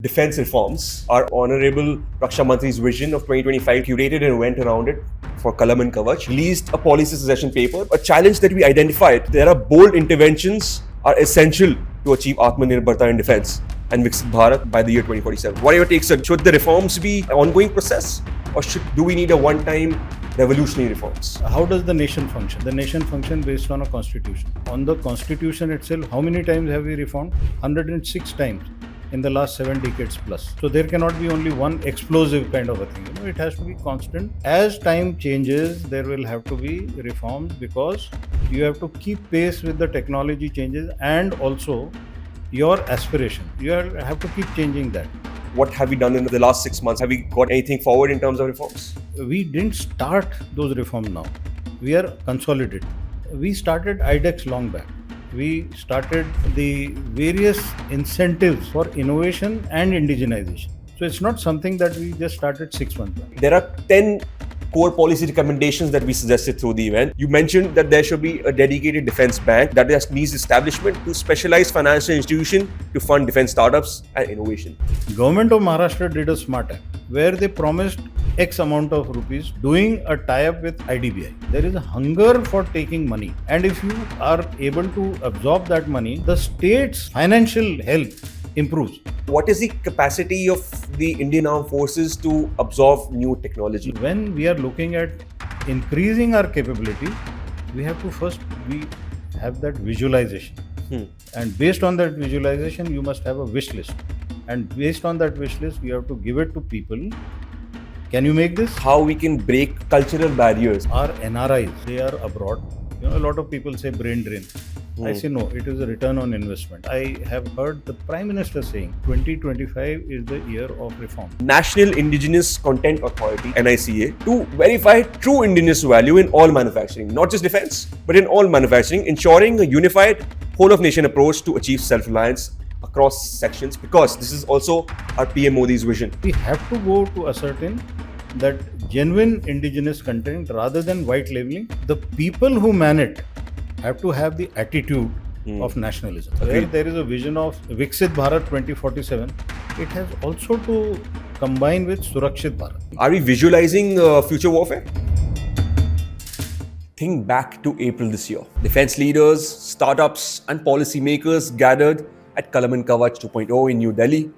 defense reforms. Our Honorable Raksha Mantri's vision of 2025 curated an event around it for Kalam Kavach, released a policy suggestion paper, a challenge that we identified. There are bold interventions are essential to achieve Atmanirbharta in defense and Viksit Bharat by the year 2047. What are your takes, sir? Should the reforms be an ongoing process or do we need a one-time revolutionary reforms? How does the nation function? The nation functions based on a constitution. On the constitution itself, how many times have we reformed? 106 times in the last 7 decades plus. So there cannot be only one explosive kind of a thing. It has to be constant. As time changes, there will have to be reforms because you have to keep pace with the technology changes and also your aspiration. You have to keep changing that. What have we done in the last 6 months? Have we got anything forward in terms of reforms? We didn't start those reforms now. We are consolidated. We started IDEX long back. We started the various incentives for innovation and indigenization. So it's not something that we just started 6 months back. There are 10 core policy recommendations that we suggested through the event. You mentioned that there should be a dedicated defense bank that needs establishment to specialized financial institution to fund defense startups and innovation. Government of Maharashtra did a smart act where they promised X amount of rupees doing a tie-up with IDBI. There is a hunger for taking money, and if you are able to absorb that money, the state's financial health improves. What is the capacity of the Indian Armed Forces to absorb new technology? When we are looking at increasing our capability, we have to first have that visualization. And based on that visualization, you must have a wish list. And based on that wish list, you have to give it to people. Can you make this? How we can break cultural barriers? Our NRIs, they are abroad. A lot of people say brain drain. I say no, it is a return on investment. I have heard the Prime Minister saying 2025 is the year of reform. National Indigenous Content Authority, NICA, to verify true indigenous value in all manufacturing, not just defense, but in all manufacturing, ensuring a unified whole-of-nation approach to achieve self-reliance across sections, because this is also our PM Modi's vision. We have to go to ascertain that genuine indigenous content rather than white labeling. The people who man it have to have the attitude of nationalism. Where there is a vision of Viksit Bharat 2047, it has also to combine with Surakshit Bharat. Are we visualizing future warfare? Think back to April this year. Defense leaders, startups and policymakers gathered at Kalam Kavach 2.0 in New Delhi.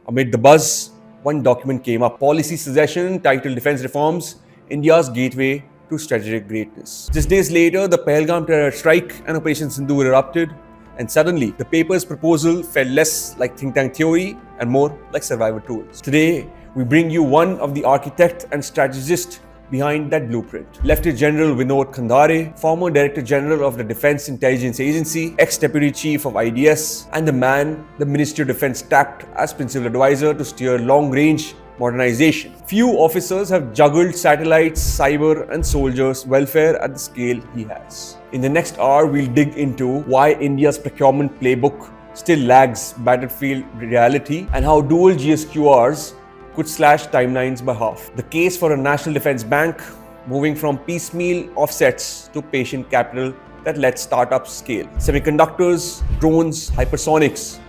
Amid the buzz, one document came up, policy suggestion titled Defense Reforms, India's Gateway to Strategic Greatness. Just days later, the Pahalgam terror strike and Operation Sindoor erupted, and suddenly the paper's proposal felt less like think tank theory and more like survival tools. Today, we bring you one of the architect and strategist behind that blueprint. Lieutenant General Vinod Khandare, former Director General of the Defense Intelligence Agency, ex-Deputy Chief of IDS, and the man the Ministry of Defense tapped as Principal Advisor to steer long-range modernization. Few officers have juggled satellites, cyber, and soldiers' welfare at the scale he has. In the next hour, we'll dig into why India's procurement playbook still lags battlefield reality and how dual GSQRs could slash timelines by half. The case for a national defense bank, moving from piecemeal offsets to patient capital that lets startups scale. Semiconductors, drones, hypersonics,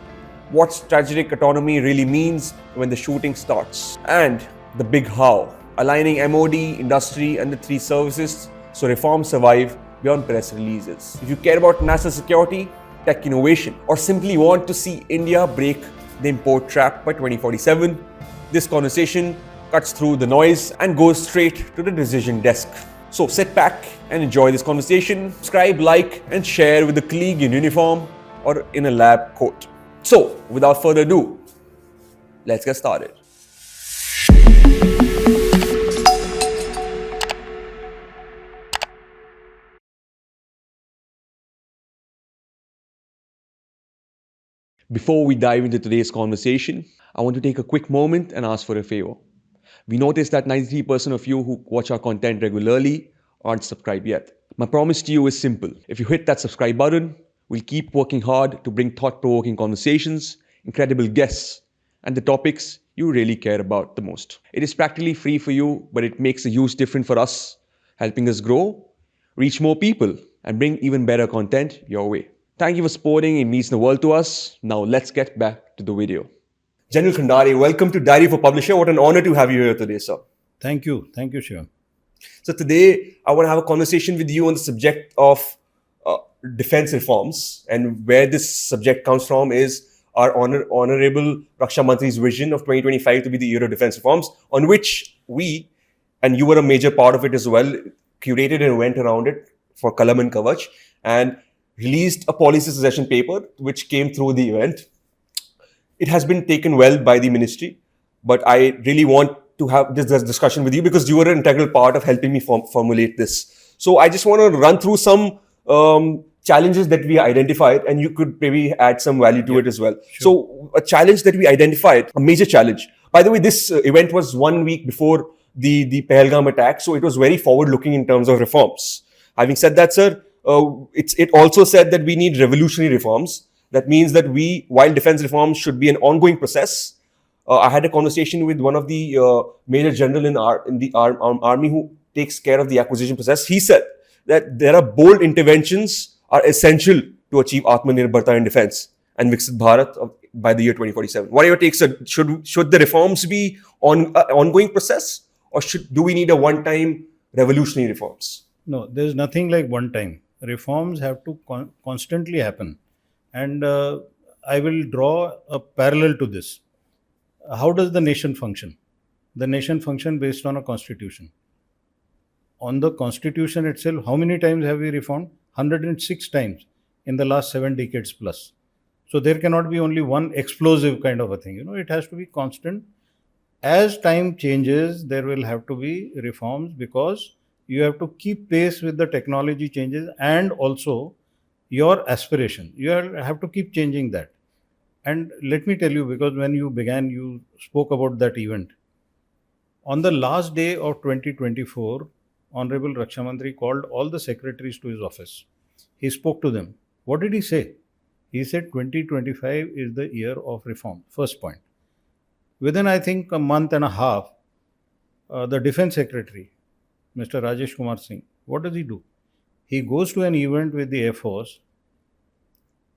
what strategic autonomy really means when the shooting starts. And the big how, aligning MOD, industry and the three services so reforms survive beyond press releases. If you care about national security, tech innovation, or simply want to see India break the import trap by 2047, this conversation cuts through the noise and goes straight to the decision desk. So sit back and enjoy this conversation. Subscribe, like, and share with a colleague in uniform or in a lab coat. So, without further ado, let's get started. Before we dive into today's conversation, I want to take a quick moment and ask for a favor. We noticed that 93% of you who watch our content regularly aren't subscribed yet. My promise to you is simple. If you hit that subscribe button, we'll keep working hard to bring thought-provoking conversations, incredible guests, and the topics you really care about the most. It is practically free for you, but it makes a huge difference for us, helping us grow, reach more people, and bring even better content your way. Thank you for supporting. It means the world to us. Now let's get back to the video. General Khandare, welcome to Diary for Publisher. What an honor to have you here today, sir. Thank you, Shivam. So today, I want to have a conversation with you on the subject of defense reforms, and where this subject comes from is our honorable Raksha Mantri's vision of 2025 to be the year of defense reforms, on which we, and you were a major part of it as well, curated and went around it for Kalam Kavach and released a policy suggestion paper which came through the event. It has been taken well by the ministry, but I really want to have this discussion with you because you were an integral part of helping me formulate this. So I just want to run through some challenges that we identified, and you could maybe add some value to it as well. Sure. So a challenge that we identified, a major challenge. By the way, this event was 1 week before the Pahalgam attack, so it was very forward-looking in terms of reforms. Having said that, sir, it also said that we need revolutionary reforms. That means that while defense reforms should be an ongoing process, I had a conversation with one of the major general in the army who takes care of the acquisition process. He said that there are bold interventions are essential to achieve Atmanirbharta in defense and Viksit Bharat by the year 2047. What are your takes, sir? Should the reforms be ongoing process, or do we need a one-time revolutionary reforms? No, there is nothing like one time. Reforms have to constantly happen. And I will draw a parallel to this. How does the nation function? The nation functions based on a constitution. On the constitution itself, how many times have we reformed? 106 times in the last 7 decades plus. So there cannot be only one explosive kind of a thing. It has to be constant. As time changes, there will have to be reforms because you have to keep pace with the technology changes and also your aspiration. You have to keep changing that. And let me tell you, because when you began, you spoke about that event. On the last day of 2024, Honorable Raksha Mantri called all the secretaries to his office. He spoke to them. What did he say? He said 2025 is the year of reform. First point. Within, I think, a month and a half, the Defense Secretary, Mr. Rajesh Kumar Singh, what does he do? He goes to an event with the Air Force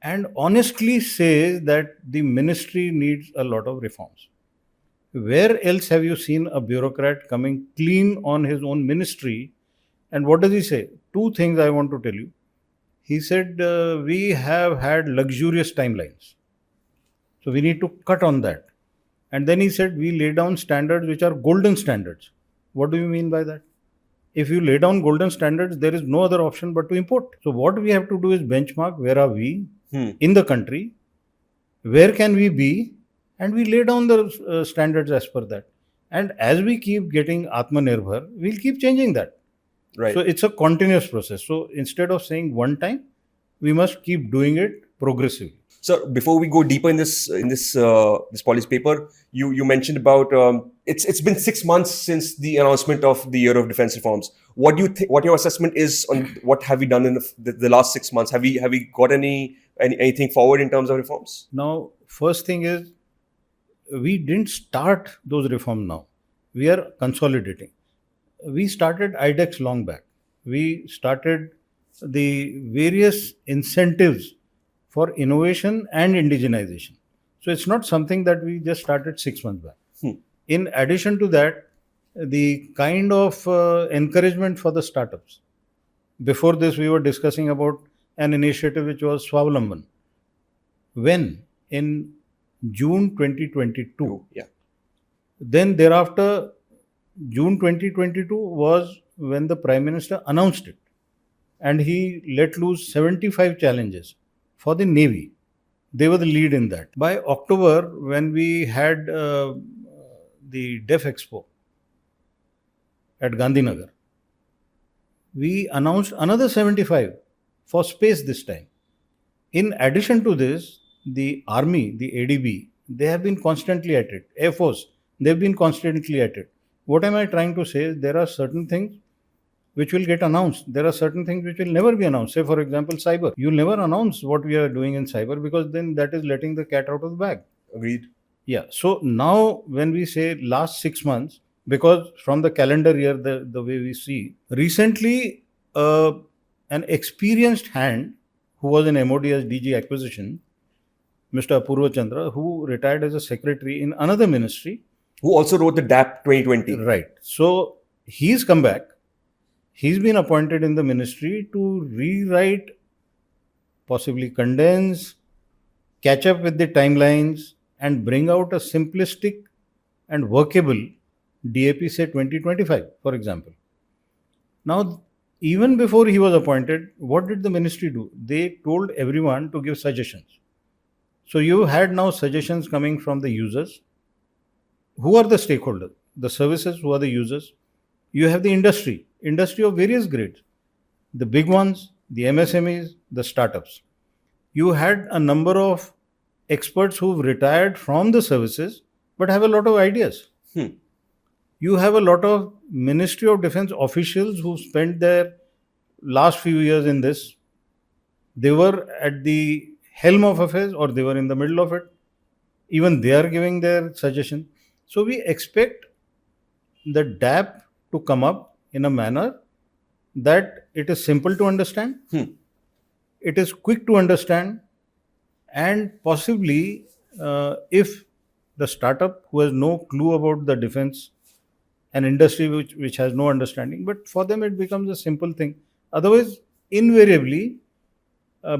and honestly says that the ministry needs a lot of reforms. Where else have you seen a bureaucrat coming clean on his own ministry? And what does he say? 2 things I want to tell you. He said, we have had luxurious timelines. So we need to cut on that. And then he said, we lay down standards which are golden standards. What do you mean by that? If you lay down golden standards, there is no other option but to import. So what we have to do is benchmark where are we in the country, where can we be, and we lay down the standards as per that. And as we keep getting Atmanirbhar, we'll keep changing that. Right. So it's a continuous process. So instead of saying one time, we must keep doing it progressively. So before we go deeper in this policy paper, you mentioned about it's been 6 months since the announcement of the year of defense reforms. What do you think? What your assessment is on what have we done in the last 6 months? Have we got anything forward in terms of reforms? Now, first thing is we didn't start those reforms now. We are consolidating. We started IDEX long back. We started the various incentives for innovation and indigenization. So it's not something that we just started 6 months back. In addition to that, the kind of encouragement for the startups. Before this, we were discussing about an initiative which was Swavlamban. When? In June 2022. Yeah. Then thereafter, June 2022 was when the Prime Minister announced it. And he let loose 75 challenges for the Navy. They were the lead in that. By October, when we had the DEF Expo at Gandhinagar, we announced another 75 for space this time. In addition to this, the Army, the ADB, they have been constantly at it. Air Force, they've been constantly at it. What am I trying to say? There are certain things which will get announced. There are certain things which will never be announced. Say, for example, cyber. You'll never announce what we are doing in cyber because then that is letting the cat out of the bag. Agreed. Yeah. So now when we say last 6 months, because from the calendar year, the way we see, recently an experienced hand who was in MOD as DG acquisition Mr. Apurva Chandra, who retired as a secretary in another ministry. Who also wrote the DAP 2020. Right. So he's come back. He's been appointed in the ministry to rewrite, possibly condense, catch up with the timelines, and bring out a simplistic and workable DAP, say 2025, for example. Now, even before he was appointed, what did the ministry do? They told everyone to give suggestions. So you had now suggestions coming from the users. Who are the stakeholders? The services, who are the users? You have the industry of various grades, the big ones, the MSMEs, the startups. You had a number of experts who've retired from the services but have a lot of ideas. You have a lot of Ministry of Defense officials who spent their last few years in this. They were at the helm of affairs or they were in the middle of it. Even they are giving their suggestion. So we expect the DAP to come up in a manner that it is simple to understand, it is quick to understand, and possibly if the startup who has no clue about the defense, an industry which has no understanding, but for them it becomes a simple thing. Otherwise, invariably,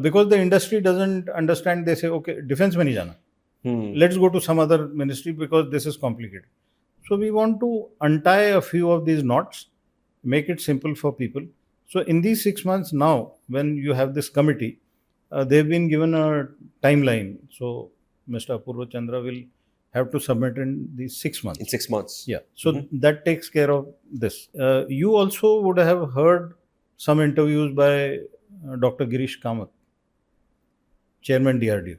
because the industry doesn't understand, they say, okay, defense mein nahi jana. Let's go to some other ministry because this is complicated. So we want to untie a few of these knots, make it simple for people. So in these 6 months now, when you have this committee, they've been given a timeline. So Mr. Apurva Chandra will have to submit in these 6 months. In 6 months. Yeah. So that takes care of this. You also would have heard some interviews by Dr. Girish Kamath, Chairman DRDO.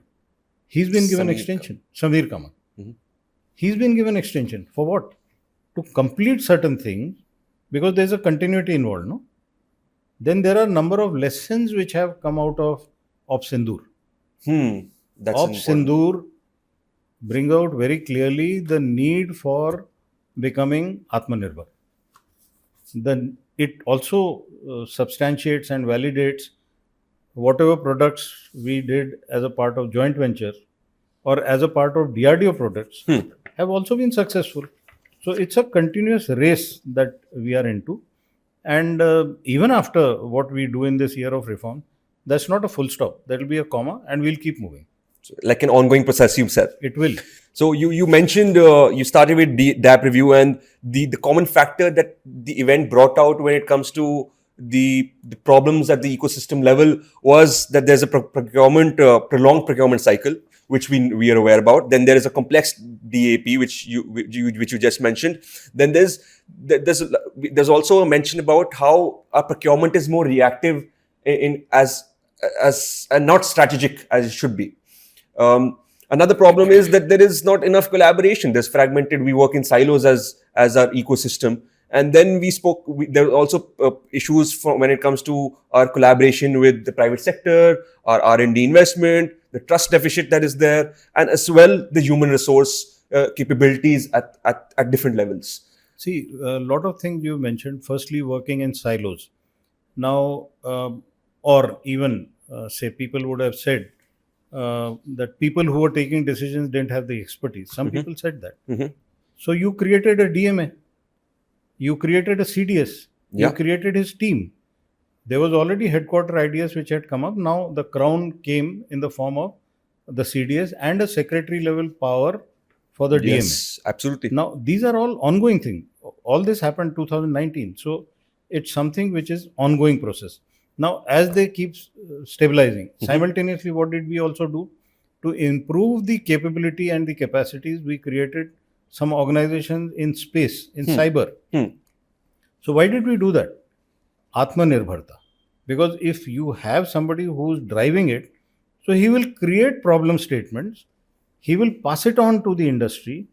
He's been given extension. Samir Kamath. He's been given extension for what? To complete certain things, because there's a continuity involved, no? Then there are a number of lessons which have come out of Op Sindoor. That's Op important. Sindoor bring out very clearly the need for becoming Atmanirbhar. Then it also substantiates and validates whatever products we did as a part of joint venture or as a part of DRDO products have also been successful. So it's a continuous race that we are into. And even after what we do in this year of reform, that's not a full stop. That will be a comma and we'll keep moving. So, like an ongoing process, you said. It will. So you mentioned you started with DAP review, and the common factor that the event brought out when it comes to the problems at the ecosystem level was that there's a prolonged procurement cycle, which we are aware about. Then there is a complex DAP, which you just mentioned. Then there's also a mention about how our procurement is more reactive as and not strategic as it should be. Another problem is that there is not enough collaboration. There's fragmented. We work in silos as our ecosystem. And then there are also issues when it comes to our collaboration with the private sector, our R&D investment, the trust deficit that is there, and as well the human resource capabilities at different levels. See, a lot of things you mentioned. Firstly, working in silos. Now, or even say people would have said that people who were taking decisions didn't have the expertise. Some people said that. So you created a DMA. You created a CDS. Yeah. You created his team. There was already headquarter ideas which had come up. Now the crown came in the form of the CDS and a secretary level power for the DMA. Yes, absolutely. Now these are all ongoing things. All this happened 2019. So it's something which is ongoing process. Now as they keep stabilizing, simultaneously what did we also do? To improve the capability and the capacities, we created some organizations in space, in cyber. So why did we do that? Atmanirbharta. Because if you have somebody who's driving it, so he will create problem statements, he will pass it on to the industry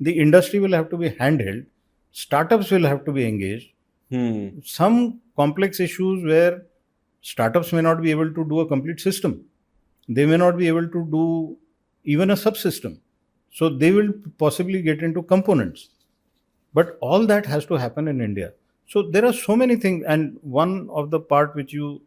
will have to be handheld, startups will have to be engaged. Some complex issues where startups may not be able to do a complete system. They may not be able to do even a subsystem. So they will possibly get into components. But all that has to happen in India. So there are so many things. And one of the part which you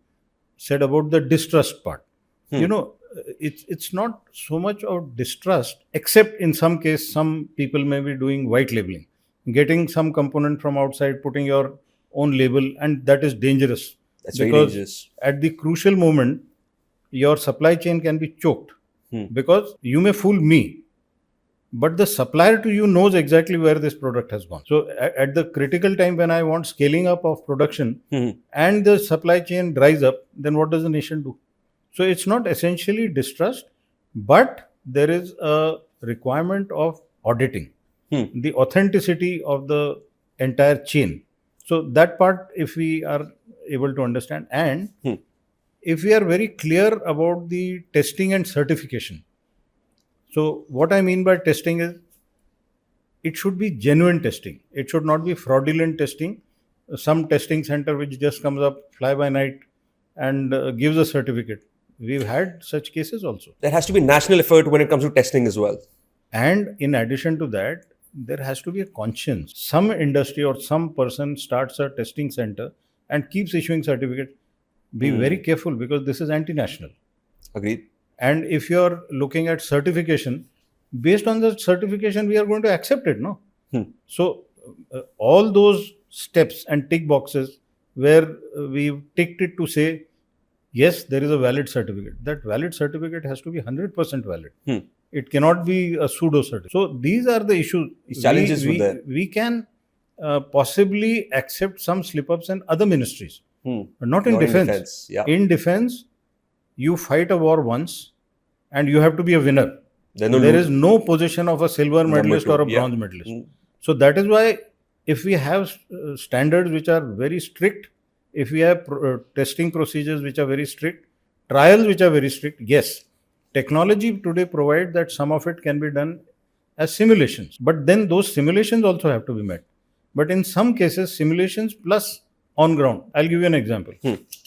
said about the distrust part. It's not so much of distrust, except in some case, some people may be doing white labeling, getting some component from outside, putting your own label, and that is dangerous. That's very Because dangerous. at the crucial moment, your supply chain can be choked. Because you may fool me, but the supplier to you knows exactly where this product has gone. So at the critical time when I want scaling up of production and the supply chain dries up, then what does the nation do? So it's not essentially distrust, but there is a requirement of auditing the authenticity of the entire chain. So that part, if we are able to understand, and if we are very clear about the testing and certification. So what I mean by testing is, it should be genuine testing. It should not be fraudulent testing. Some testing center which just comes up fly by night and gives a certificate. We've had such cases also. There has to be national effort when it comes to testing as well. And in addition to that, there has to be a conscience. Some industry or some person starts a testing center and keeps issuing certificates. Be very careful, because this is anti-national. Agreed. And if you're looking at certification, based on the certification, we are going to accept it, no? So all those steps and tick boxes where we've ticked it to say, yes, there is a valid certificate. That valid certificate has to be 100% valid. It cannot be a pseudo certificate. So these are the issues. These challenges with that. We can possibly accept some slip-ups in other ministries, but not in defense. Yeah. In defense, you fight a war once and you have to be a winner. There is no position of a silver medalist or a bronze medalist. So that is why if we have standards which are very strict, if we have testing procedures which are very strict, trials which are very strict, yes, technology today provides that some of it can be done as simulations. But then those simulations also have to be met. But in some cases, simulations plus on ground. I'll give you an example.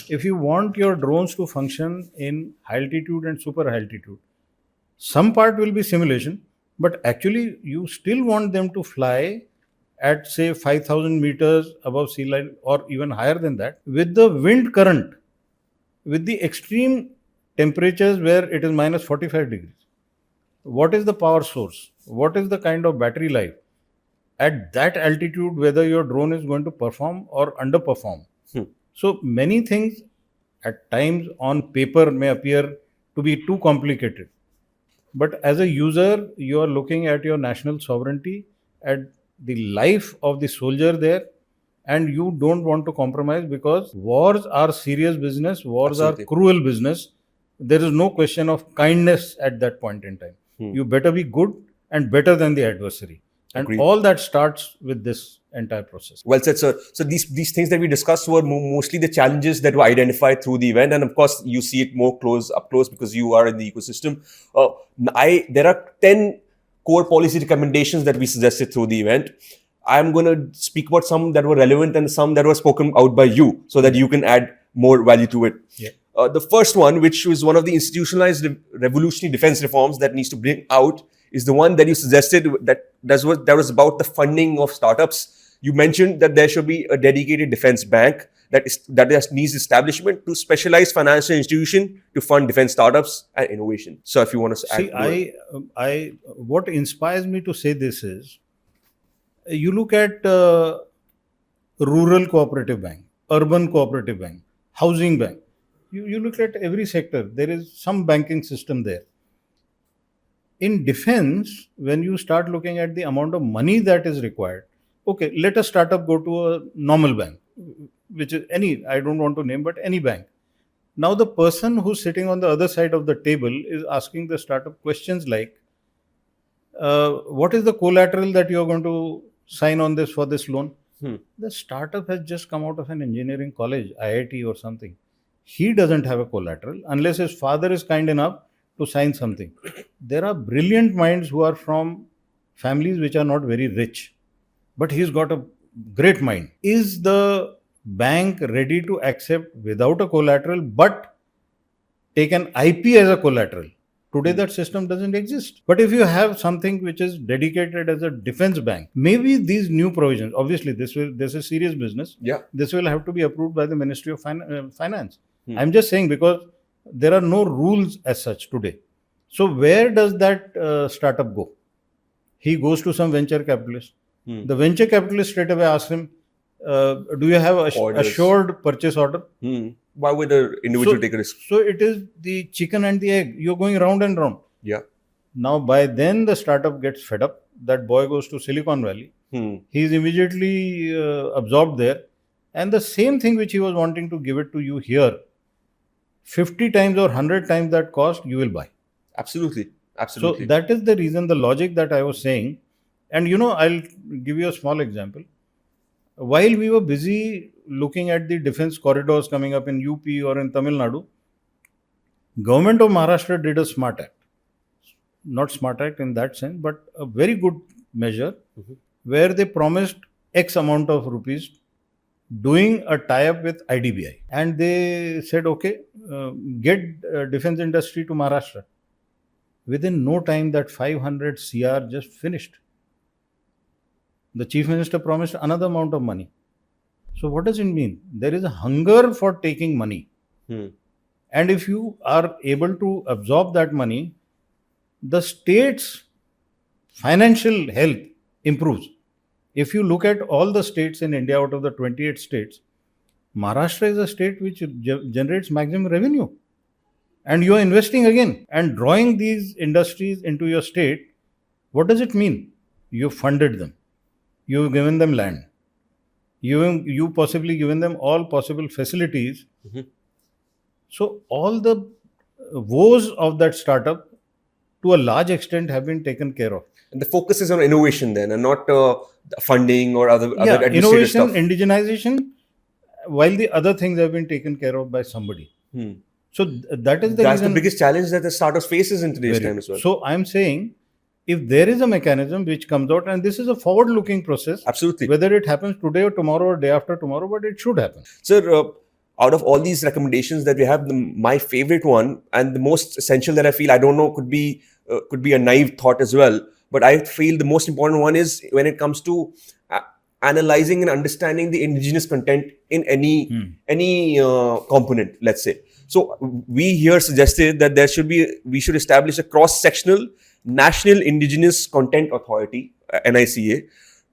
If you want your drones to function in high altitude and super high altitude, some part will be simulation, but actually you still want them to fly at say 5,000 meters above sea level or even higher than that, with the wind current, with the extreme temperatures where it is minus 45 degrees. What is the power source? What is the kind of battery life? At that altitude, whether your drone is going to perform or underperform. So many things at times on paper may appear to be too complicated. But as a user, you are looking at your national sovereignty, at the life of the soldier there, and you don't want to compromise, because wars are serious business, wars are cruel business. There is no question of kindness at that point in time. You better be good and better than the adversary. And all that starts with this entire process. Well said, sir. So these things that we discussed were mostly the challenges that were identified through the event, and of course you see it more up close because you are in the ecosystem. There are 10 core policy recommendations that we suggested through the event. I'm going to speak about some that were relevant and some that were spoken out by you, so that you can add more value to it. The first one, which was one of the institutionalized revolutionary defense reforms that needs to bring out, is the one that you suggested that was about the funding of startups. You mentioned that there should be a dedicated defense bank that needs establishment to specialized financial institution to fund defense startups and innovation. So if you want to add. What inspires me to say this is, you look at rural cooperative bank, urban cooperative bank, housing bank. You look at every sector, there is some banking system there. In defense, when you start looking at the amount of money that is required, okay, let a startup go to a normal bank, which is I don't want to name, but any bank. Now the person who's sitting on the other side of the table is asking the startup questions like, what is the collateral that you're going to sign on this for this loan? The startup has just come out of an engineering college, IIT or something. He doesn't have a collateral unless his father is kind enough to sign something. There are brilliant minds who are from families which are not very rich, but he's got a great mind. Is the bank ready to accept without a collateral but take an IP as a collateral? Today that system doesn't exist. But if you have something which is dedicated as a defense bank, maybe these new provisions, obviously this is serious business. This will have to be approved by the Ministry of Finance. I'm just saying, because There are no rules as such today. So where does that startup go? He goes to some venture capitalist. The venture capitalist straight away asks him, do you have Orders. assured purchase order? Why would the individual take a risk? So it is the chicken and the egg. You're going round and round. Yeah. Now, by then, the startup gets fed up. That boy goes to Silicon Valley. He's immediately absorbed there. And the same thing which he was wanting to give it to you here, 50 times or 100 times that cost, you will buy. Absolutely. So that is the reason, the logic that I was saying. And I'll give you a small example. While we were busy looking at the defense corridors coming up in UP or in Tamil Nadu, Government of Maharashtra did a smart act. Not smart act in that sense, but a very good measure where they promised X amount of rupees doing a tie-up with IDBI. And they said, okay, get defense industry to Maharashtra. Within no time, that 500 CR just finished. The chief minister promised another amount of money. So what does it mean? There is a hunger for taking money. And if you are able to absorb that money, the state's financial health improves. If you look at all the states in India, out of the 28 states, Maharashtra is a state which generates maximum revenue. And you are investing again and drawing these industries into your state. What does it mean? You funded them. You've given them land. You possibly given them all possible facilities. So all the woes of that startup to a large extent have been taken care of. And the focus is on innovation then, and not funding or other administrative innovation, stuff. indigenization, while the other things have been taken care of by somebody. So that is the That's reason. the biggest challenge that the startups faces in today's time as well. So I'm saying, if there is a mechanism which comes out, and this is a forward-looking process, Absolutely. whether it happens today or tomorrow or day after tomorrow, but it should happen. Sir, out of all these recommendations that we have, my favorite one and the most essential that I feel, I don't know, could be a naive thought as well, but I feel the most important one is when it comes to analyzing and understanding the indigenous content in any component, let's say. So we here suggested that we should establish a cross-sectional National Indigenous Content Authority, NICA,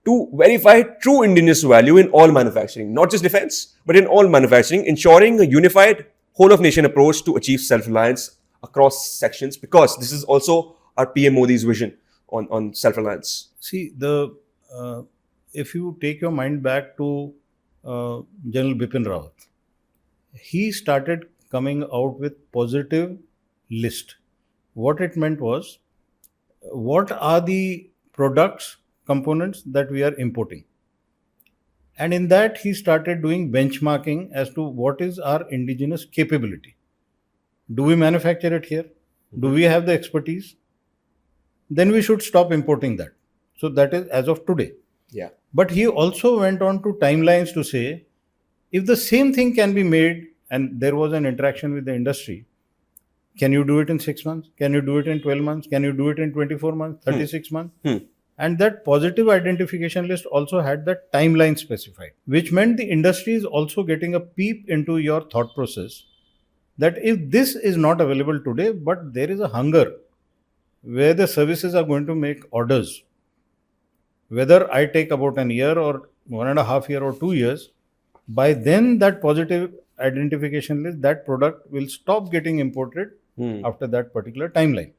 to verify true indigenous value in all manufacturing, not just defense, but in all manufacturing, ensuring a unified whole-of-nation approach to achieve self-reliance across sections, because this is also our PM Modi's vision on self-reliance. See, if you take your mind back to General Bipin Rawat, he started coming out with positive list. What it meant was, what are the products, components that we are importing? And in that, he started doing benchmarking as to what is our indigenous capability. Do we manufacture it here? Do we have the expertise? Then we should stop importing that. So that is as of today. Yeah. But he also went on to timelines to say, if the same thing can be made, and there was an interaction with the industry, can you do it in 6 months? Can you do it in 12 months? Can you do it in 24 months, 36 months? And that positive identification list also had that timeline specified, which meant the industry is also getting a peep into your thought process that if this is not available today, but there is a hunger where the services are going to make orders, whether I take about an year or 1.5 years or 2 years, by then that positive identification list, that product will stop getting imported after that particular timeline.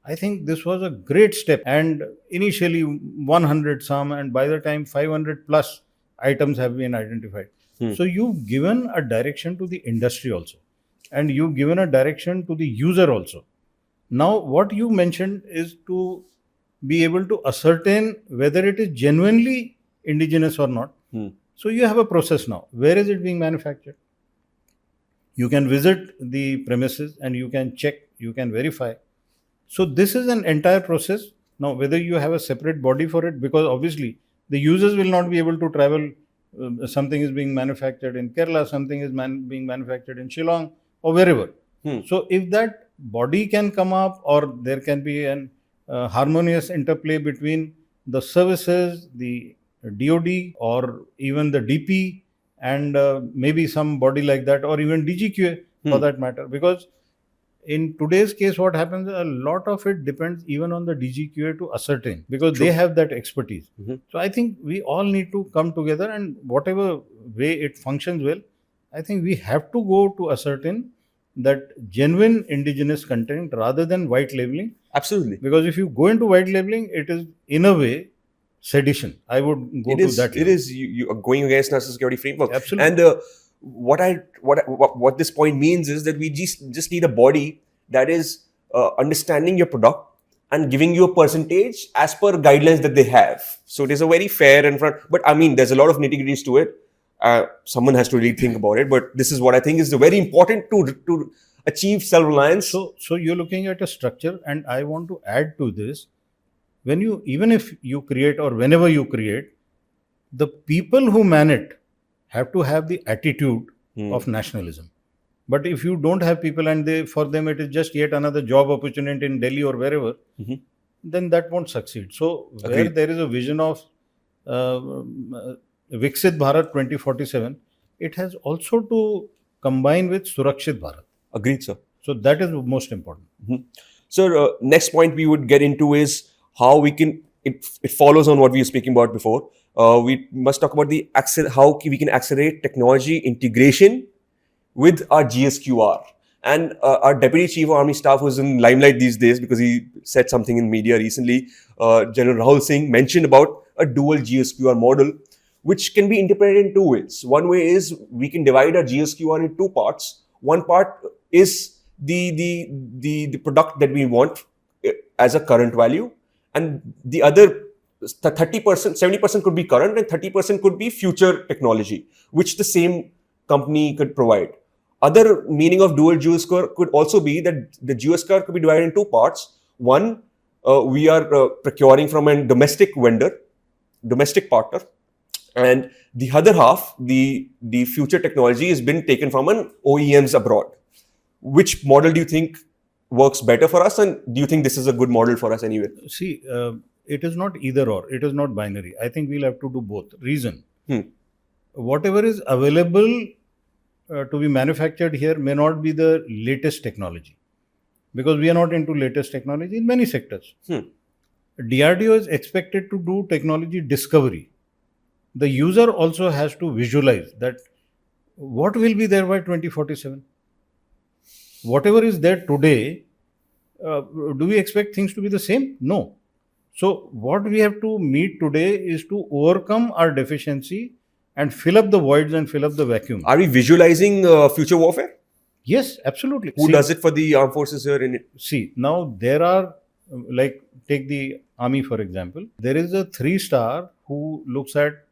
I think this was a great step, and initially 100 some, and by the time 500 plus items have been identified. So you've given a direction to the industry also, and you've given a direction to the user also. Now what you mentioned is to be able to ascertain whether it is genuinely indigenous or not. So you have a process now. Where is it being manufactured? You can visit the premises and you can check, you can verify. So this is an entire process. Now, whether you have a separate body for it, because obviously the users will not be able to travel. Something is being manufactured in Kerala, something is being manufactured in Shillong or wherever. So if that body can come up, or there can be an harmonious interplay between the services, the DOD, or even the DP, and maybe some body like that, or even DGQA, for that matter. Because in today's case, what happens, a lot of it depends even on the DGQA to ascertain, because they have that expertise. So I think we all need to come together, and whatever way it functions well, I think we have to go to ascertain that genuine indigenous content rather than white labeling. Absolutely. Because if you go into white labeling, it is in a way sedition. I would go to that level. It is. You are going against national security framework. Absolutely. And what this point means is that we just need a body that is understanding your product and giving you a percentage as per guidelines that they have. So it is a very fair and front. But I mean, there's a lot of nitty-gritties to it. Someone has to really think about it. But this is what I think is very important to achieve self-reliance. So you're looking at a structure, and I want to add to this. Even if you create or whenever you create, the people who man it have to have the attitude of nationalism. But if you don't have people and for them it is just yet another job opportunity in Delhi or wherever, then that won't succeed. So where there is a vision of Viksit Bharat 2047, it has also to combine with Surakshit Bharat. Agreed, sir. So that is most important. So next point we would get into is how we can, it follows on what we were speaking about before. We must talk about how we can accelerate technology integration with our GSQR. And our Deputy Chief of Army Staff, who's in limelight these days because he said something in media recently, General Rahul Singh mentioned about a dual GSQR model, which can be interpreted in two ways. One way is we can divide our GSQR in two parts. One part is the product that we want as a current value, and the other 30%, 70% could be current and 30% could be future technology, which the same company could provide. Other meaning of dual GSQR could also be that the GSQR could be divided in two parts. One, we are procuring from a domestic vendor, domestic partner, and the other half, the future technology has been taken from an OEMs abroad. Which model do you think works better for us, and do you think this is a good model for us anyway? See, it is not either or. It is not binary. I think we'll have to do both. Reason. Whatever is available to be manufactured here may not be the latest technology, because we are not into latest technology in many sectors. DRDO is expected to do technology discovery. The user also has to visualize that what will be there by 2047. Whatever is there today, do we expect things to be the same? No. So what we have to meet today is to overcome our deficiency and fill up the voids and fill up the vacuum. Are we visualizing future warfare? Yes, absolutely. Who does it for the armed forces here in it? See, now there are, like take the army for example, there is a 3-star who looks at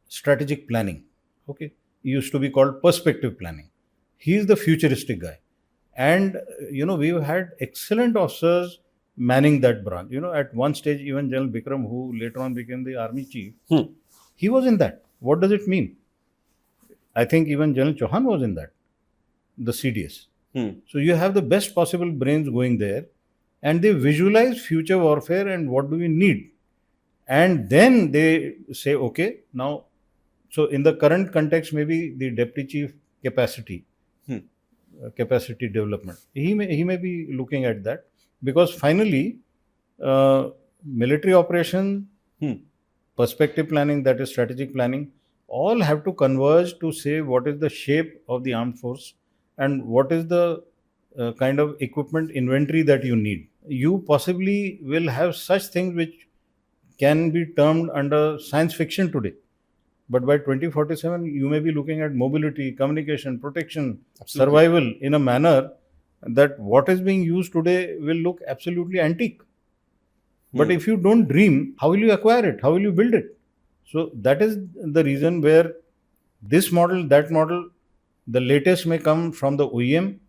strategic planning. Okay, it used to be called perspective planning. He is the futuristic guy. And, we've had excellent officers manning that branch. At one stage, even General Bikram, who later on became the army chief, he was in that. What does it mean? I think even General Chauhan was in that, the CDS. So you have the best possible brains going there, and they visualize future warfare and what do we need. And then they say, okay, now, so in the current context, maybe the deputy chief capacity development, he may be looking at that, because finally, military operation, perspective planning, that is strategic planning, all have to converge to say what is the shape of the armed force and what is the kind of equipment inventory that you need. You possibly will have such things which can be termed under science fiction today. But by 2047, you may be looking at mobility, communication, protection, survival in a manner that what is being used today will look absolutely antique. But if you don't dream, how will you acquire it? How will you build it? So that is the reason where this model, that model, the latest may come from the OEM.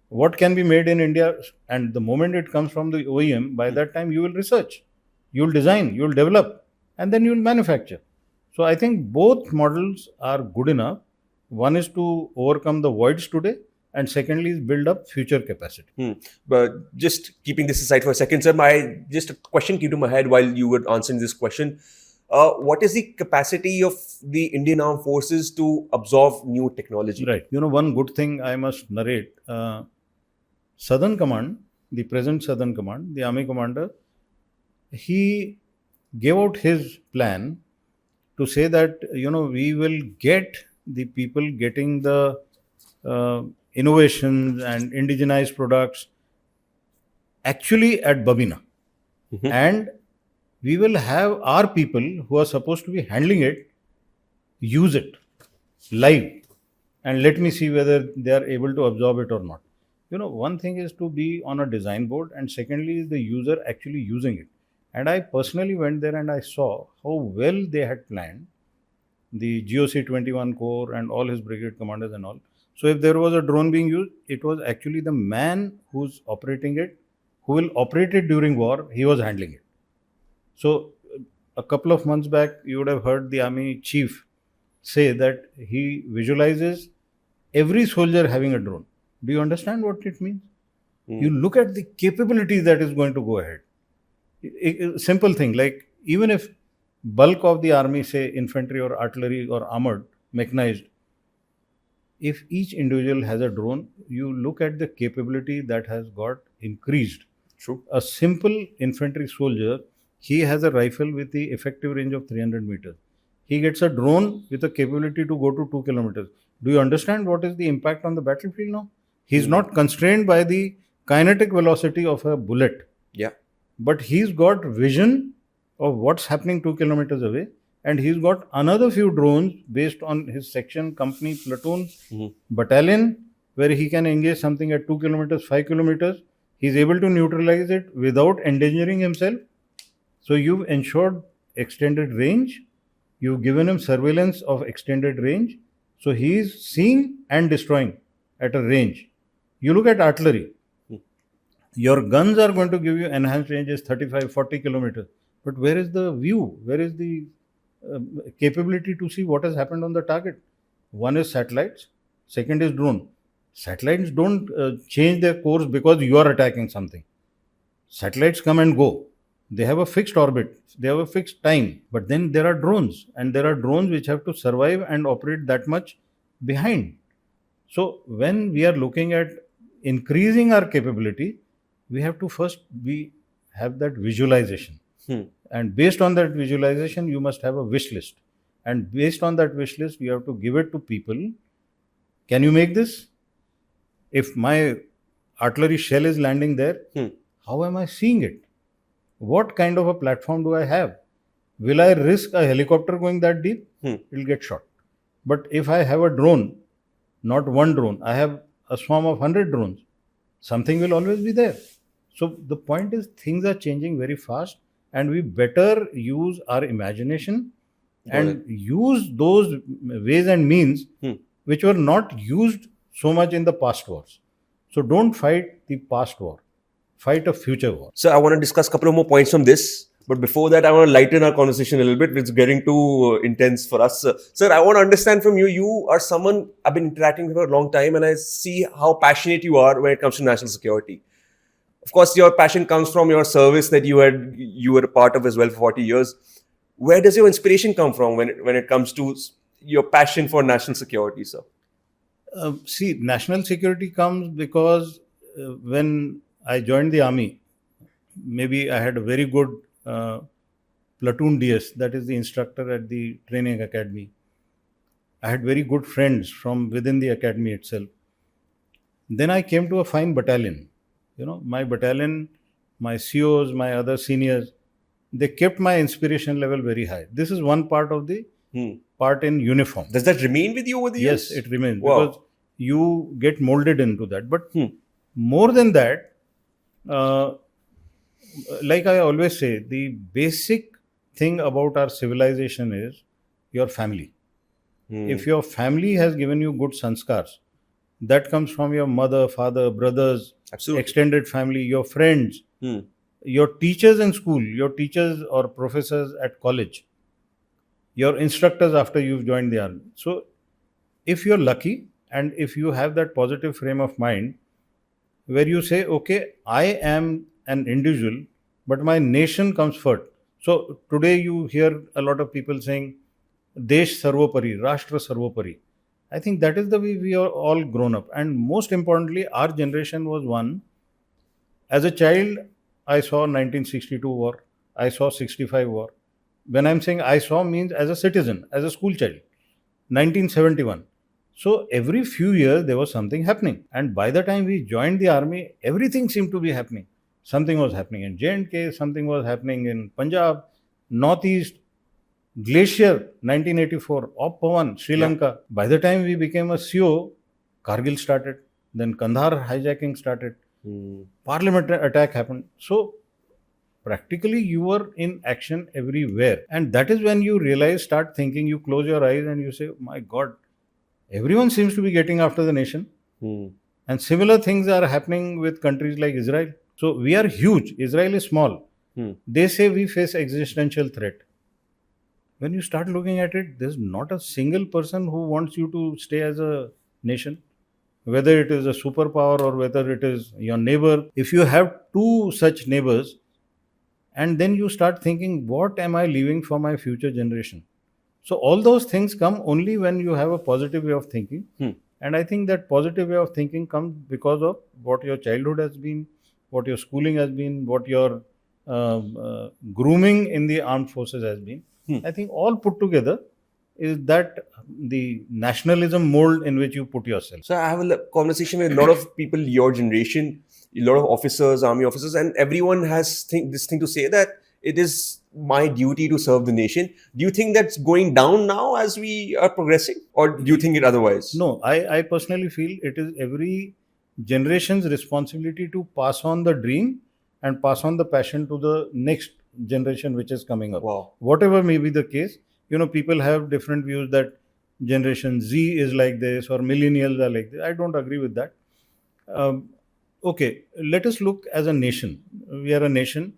What can be made in India, and the moment it comes from the OEM, by that time you will research, you will design, you will develop, and then you will manufacture. So I think both models are good enough. One is to overcome the voids today, and secondly is build up future capacity. But just keeping this aside for a second, sir, just a question came to my head while you were answering this question. what is the capacity of the Indian Armed Forces to absorb new technology? Right. One good thing I must narrate. Southern Command, the present Southern Command, the Army Commander, he gave out his plan to say that, we will get the people getting the innovations and indigenized products actually at Babina. And we will have our people who are supposed to be handling it use it live, and let me see whether they are able to absorb it or not. One thing is to be on a design board, and secondly is the user actually using it. And I personally went there and I saw how well they had planned the GOC 21 Corps and all his brigade commanders and all. So if there was a drone being used, it was actually the man who's operating it, who will operate it during war, he was handling it. So a couple of months back, you would have heard the army chief say that he visualizes every soldier having a drone. Do you understand what it means? You look at the capability that is going to go ahead. Simple thing, like even if bulk of the army, say infantry or artillery or armored, mechanized, if each individual has a drone, you look at the capability that has got increased. True. A simple infantry soldier, he has a rifle with the effective range of 300 meters. He gets a drone with a capability to go to 2 kilometers. Do you understand what is the impact on the battlefield now? He's not constrained by the kinetic velocity of a bullet. Yeah. But he's got vision of what's happening 2 kilometers away, and he's got another few drones based on his section, company, platoon, battalion, where he can engage something at 2 kilometers, 5 kilometers. He's able to neutralize it without endangering himself. So you've ensured extended range. You've given him surveillance of extended range. So he's seeing and destroying at a range. You look at artillery. Your guns are going to give you enhanced ranges 35, 40 kilometers. But where is the view? Where is the capability to see what has happened on the target? One is satellites. Second is drone. Satellites don't change their course because you are attacking something. Satellites come and go. They have a fixed orbit. They have a fixed time. But then there are drones. And there are drones which have to survive and operate that much behind. So when we are looking at increasing our capability, we have to first have that visualization. And based on that visualization, you must have a wish list. And based on that wish list, you have to give it to people. Can you make this? If my artillery shell is landing there, how am I seeing it? What kind of a platform do I have? Will I risk a helicopter going that deep? It will get shot. But if I have a drone, not one drone, I have a swarm of 100 drones, something will always be there. So the point is, things are changing very fast, and we better use our imagination and use those ways and means which were not used so much in the past wars. So don't fight the past war, fight a future war. So I want to discuss a couple of more points from this. But before that, I want to lighten our conversation a little bit. It's getting too intense for us. Sir, I want to understand from you. You are someone I've been interacting with for a long time, and I see how passionate you are when it comes to national security. Of course, your passion comes from your service that you were a part of as well for 40 years. Where does your inspiration come from when it comes to your passion for national security, sir? See, national security comes because when I joined the army, maybe I had a very good platoon DS, that is the instructor at the training academy. I had very good friends from within the academy itself. Then I came to a fine battalion. My battalion, my COs, my other seniors, they kept my inspiration level very high. This is one part of the part in uniform. Does that remain with you over the years? Yes, it remains. Wow. Because you get molded into that. But more than that, like I always say, the basic thing about our civilization is your family. If your family has given you good sanskars, that comes from your mother, father, brothers, Absolutely. Extended family, your friends, your teachers in school, your teachers or professors at college, your instructors after you've joined the army. So if you're lucky and if you have that positive frame of mind where you say, okay, I am an individual, but my nation comes first. So today you hear a lot of people saying, Desh Sarvopari, Rashtra Sarvopari. I think that is the way we are all grown up. And most importantly, our generation was one. As a child, I saw 1962 war, I saw 65 war. When I'm saying I saw means as a citizen, as a school child, 1971. So every few years there was something happening. And by the time we joined the army, everything seemed to be happening. Something was happening in J&K, something was happening in Punjab, Northeast, Glacier, 1984, Op Pawan, Sri Lanka. By the time we became a CO, Kargil started, then Kandahar hijacking started, Parliament attack happened. So practically you were in action everywhere. And that is when you realize, start thinking, you close your eyes and you say, my God, everyone seems to be getting after the nation. And similar things are happening with countries like Israel. So we are huge. Israel is small. They say we face existential threat. When you start looking at it, there's not a single person who wants you to stay as a nation, whether it is a superpower or whether it is your neighbor. If you have two such neighbors, and then you start thinking, what am I leaving for my future generation? So all those things come only when you have a positive way of thinking. And I think that positive way of thinking comes because of what your childhood has been, what your schooling has been, what your grooming in the armed forces has been. I think all put together is that the nationalism mold in which you put yourself. So I have a conversation with a lot of people your generation, a lot of officers, army officers, and everyone has this thing to say that it is my duty to serve the nation. Do you think that's going down now as we are progressing, or do you think it otherwise? No, I personally feel it is every generation's responsibility to pass on the dream and pass on the passion to the next generation which is coming up. Wow. Whatever may be the case, people have different views that generation Z is like this or millennials are like this. I don't agree with that. Okay, let us look as a nation. We are a nation.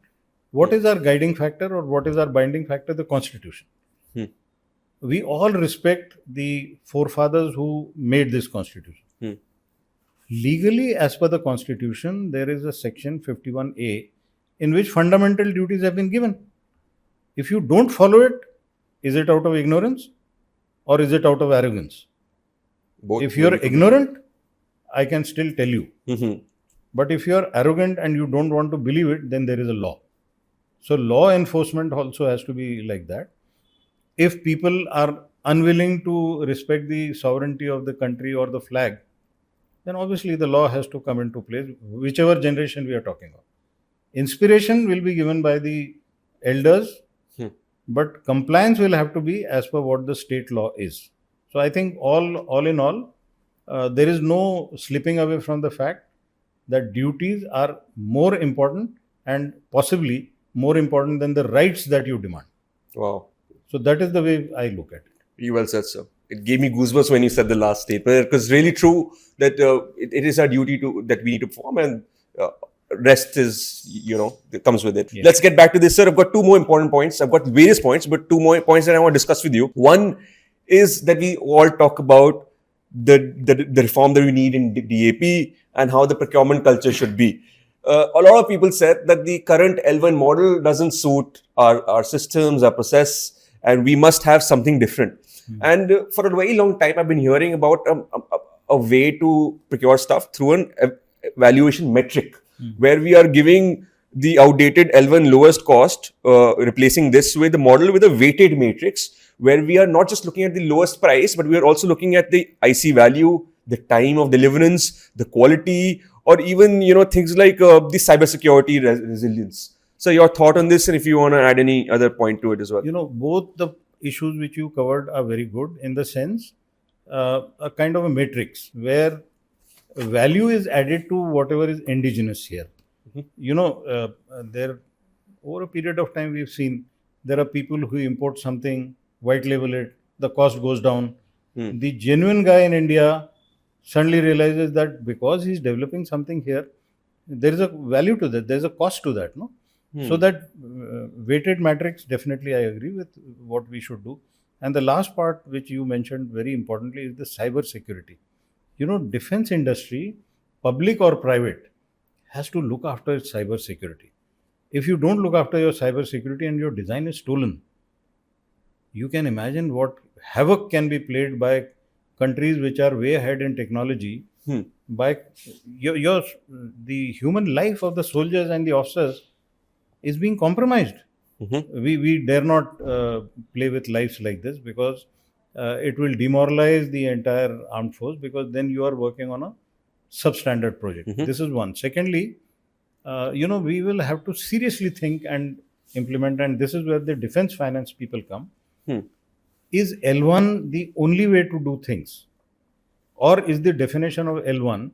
What is our guiding factor or what is our binding factor? The Constitution. We all respect the forefathers who made this Constitution. Legally, as per the Constitution, there is a section 51A in which fundamental duties have been given. If you don't follow it, is it out of ignorance or is it out of arrogance? Both. If you're ignorant, I can still tell you. But if you're arrogant and you don't want to believe it, then there is a law. So law enforcement also has to be like that. If people are unwilling to respect the sovereignty of the country or the flag, then obviously the law has to come into place, whichever generation we are talking of. Inspiration will be given by the elders, but compliance will have to be as per what the state law is. So I think all in all, there is no slipping away from the fact that duties are more important and possibly more important than the rights that you demand. Wow. So that is the way I look at it. You well said, sir. It gave me goosebumps when you said the last statement. Because really true that it is our duty that we need to perform, and rest is, it comes with it. Yeah. Let's get back to this, sir. I've got two more important points. I've got various points, but two more points that I want to discuss with you. One is that we all talk about the reform that we need in DAP and how the procurement culture should be. A lot of people said that the current L1 model doesn't suit our systems, our process, and we must have something different. And for a very long time, I've been hearing about a way to procure stuff through an evaluation metric, where we are giving the outdated L1 lowest cost, replacing this with a model with a weighted matrix, where we are not just looking at the lowest price, but we are also looking at the IC value, the time of deliverance, the quality, or even things like the cybersecurity resilience. So your thought on this, and if you want to add any other point to it as well. Both the issues which you covered are very good in the sense a kind of a matrix where value is added to whatever is indigenous here. There over a period of time we've seen there are people who import something, white label it, the cost goes down. The genuine guy in India suddenly realizes that because he's developing something here, there is a value to that, there's a cost to that, no? So that weighted matrix, definitely I agree with what we should do. And the last part which you mentioned very importantly is the cyber security. Defense industry, public or private, has to look after its cyber security. If you don't look after your cyber security and your design is stolen, you can imagine what havoc can be played by countries which are way ahead in technology. By the human life of the soldiers and the officers is being compromised. We dare not play with lives like this, because it will demoralize the entire armed force, because then you are working on a substandard project. This is one. Secondly, we will have to seriously think and implement, and this is where the defense finance people come. Is L1 the only way to do things, or is the definition of L1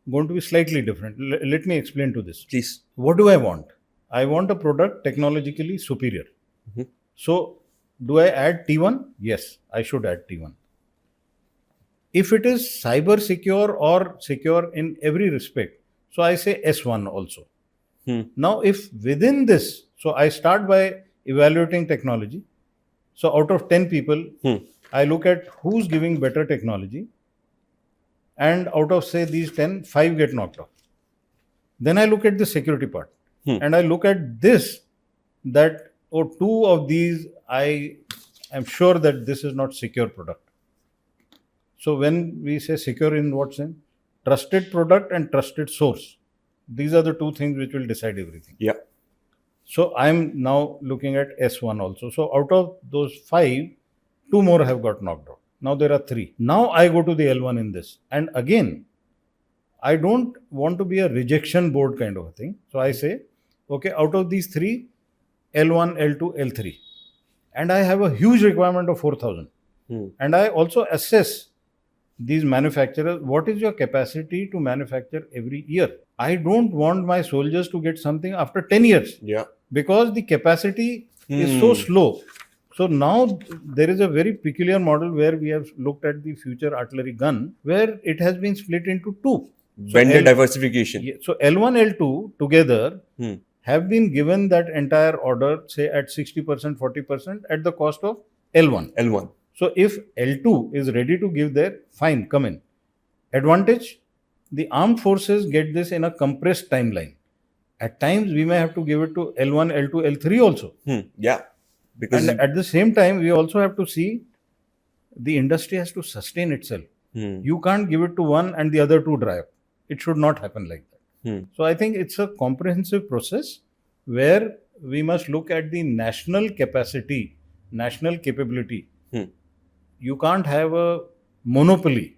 going to be slightly different? Let me explain to this. Please. What do I want? I want a product technologically superior. So, do I add T1? Yes, I should add T1. If it is cyber secure or secure in every respect, so I say S1 also. Now, if within this, so I start by evaluating technology. So, out of 10 people, I look at who's giving better technology, and out of, say, these 10, 5 get knocked off. Then I look at the security part, and I look at this, that, two of these, I am sure that this is not secure product. So when we say secure in what sense? Trusted product and trusted source. These are the two things which will decide everything. Yeah. So I am now looking at S1 also. So out of those 5, 2 more have got knocked out. Now there are 3. Now I go to the L1 in this. And again, I don't want to be a rejection board kind of a thing. So I say, okay, out of these 3, L1, L2, L3. And I have a huge requirement of 4,000. And I also assess these manufacturers, what is your capacity to manufacture every year? I don't want my soldiers to get something after 10 years. Yeah. Because the capacity is so slow. So now there is a very peculiar model where we have looked at the future artillery gun, where it has been split into 2. Vendor diversification. So L1, L2 together have been given that entire order, say at 60%, 40% at the cost of L1. L1. So if L2 is ready to give their, fine, come in. Advantage, the armed forces get this in a compressed timeline. At times, we may have to give it to L1, L2, L3 also. Yeah. Because and at the same time, we also have to see the industry has to sustain itself. You can't give it to one and the other 2 dry up. It should not happen like that. So I think it's a comprehensive process where we must look at the national capacity, national capability. You can't have a monopoly,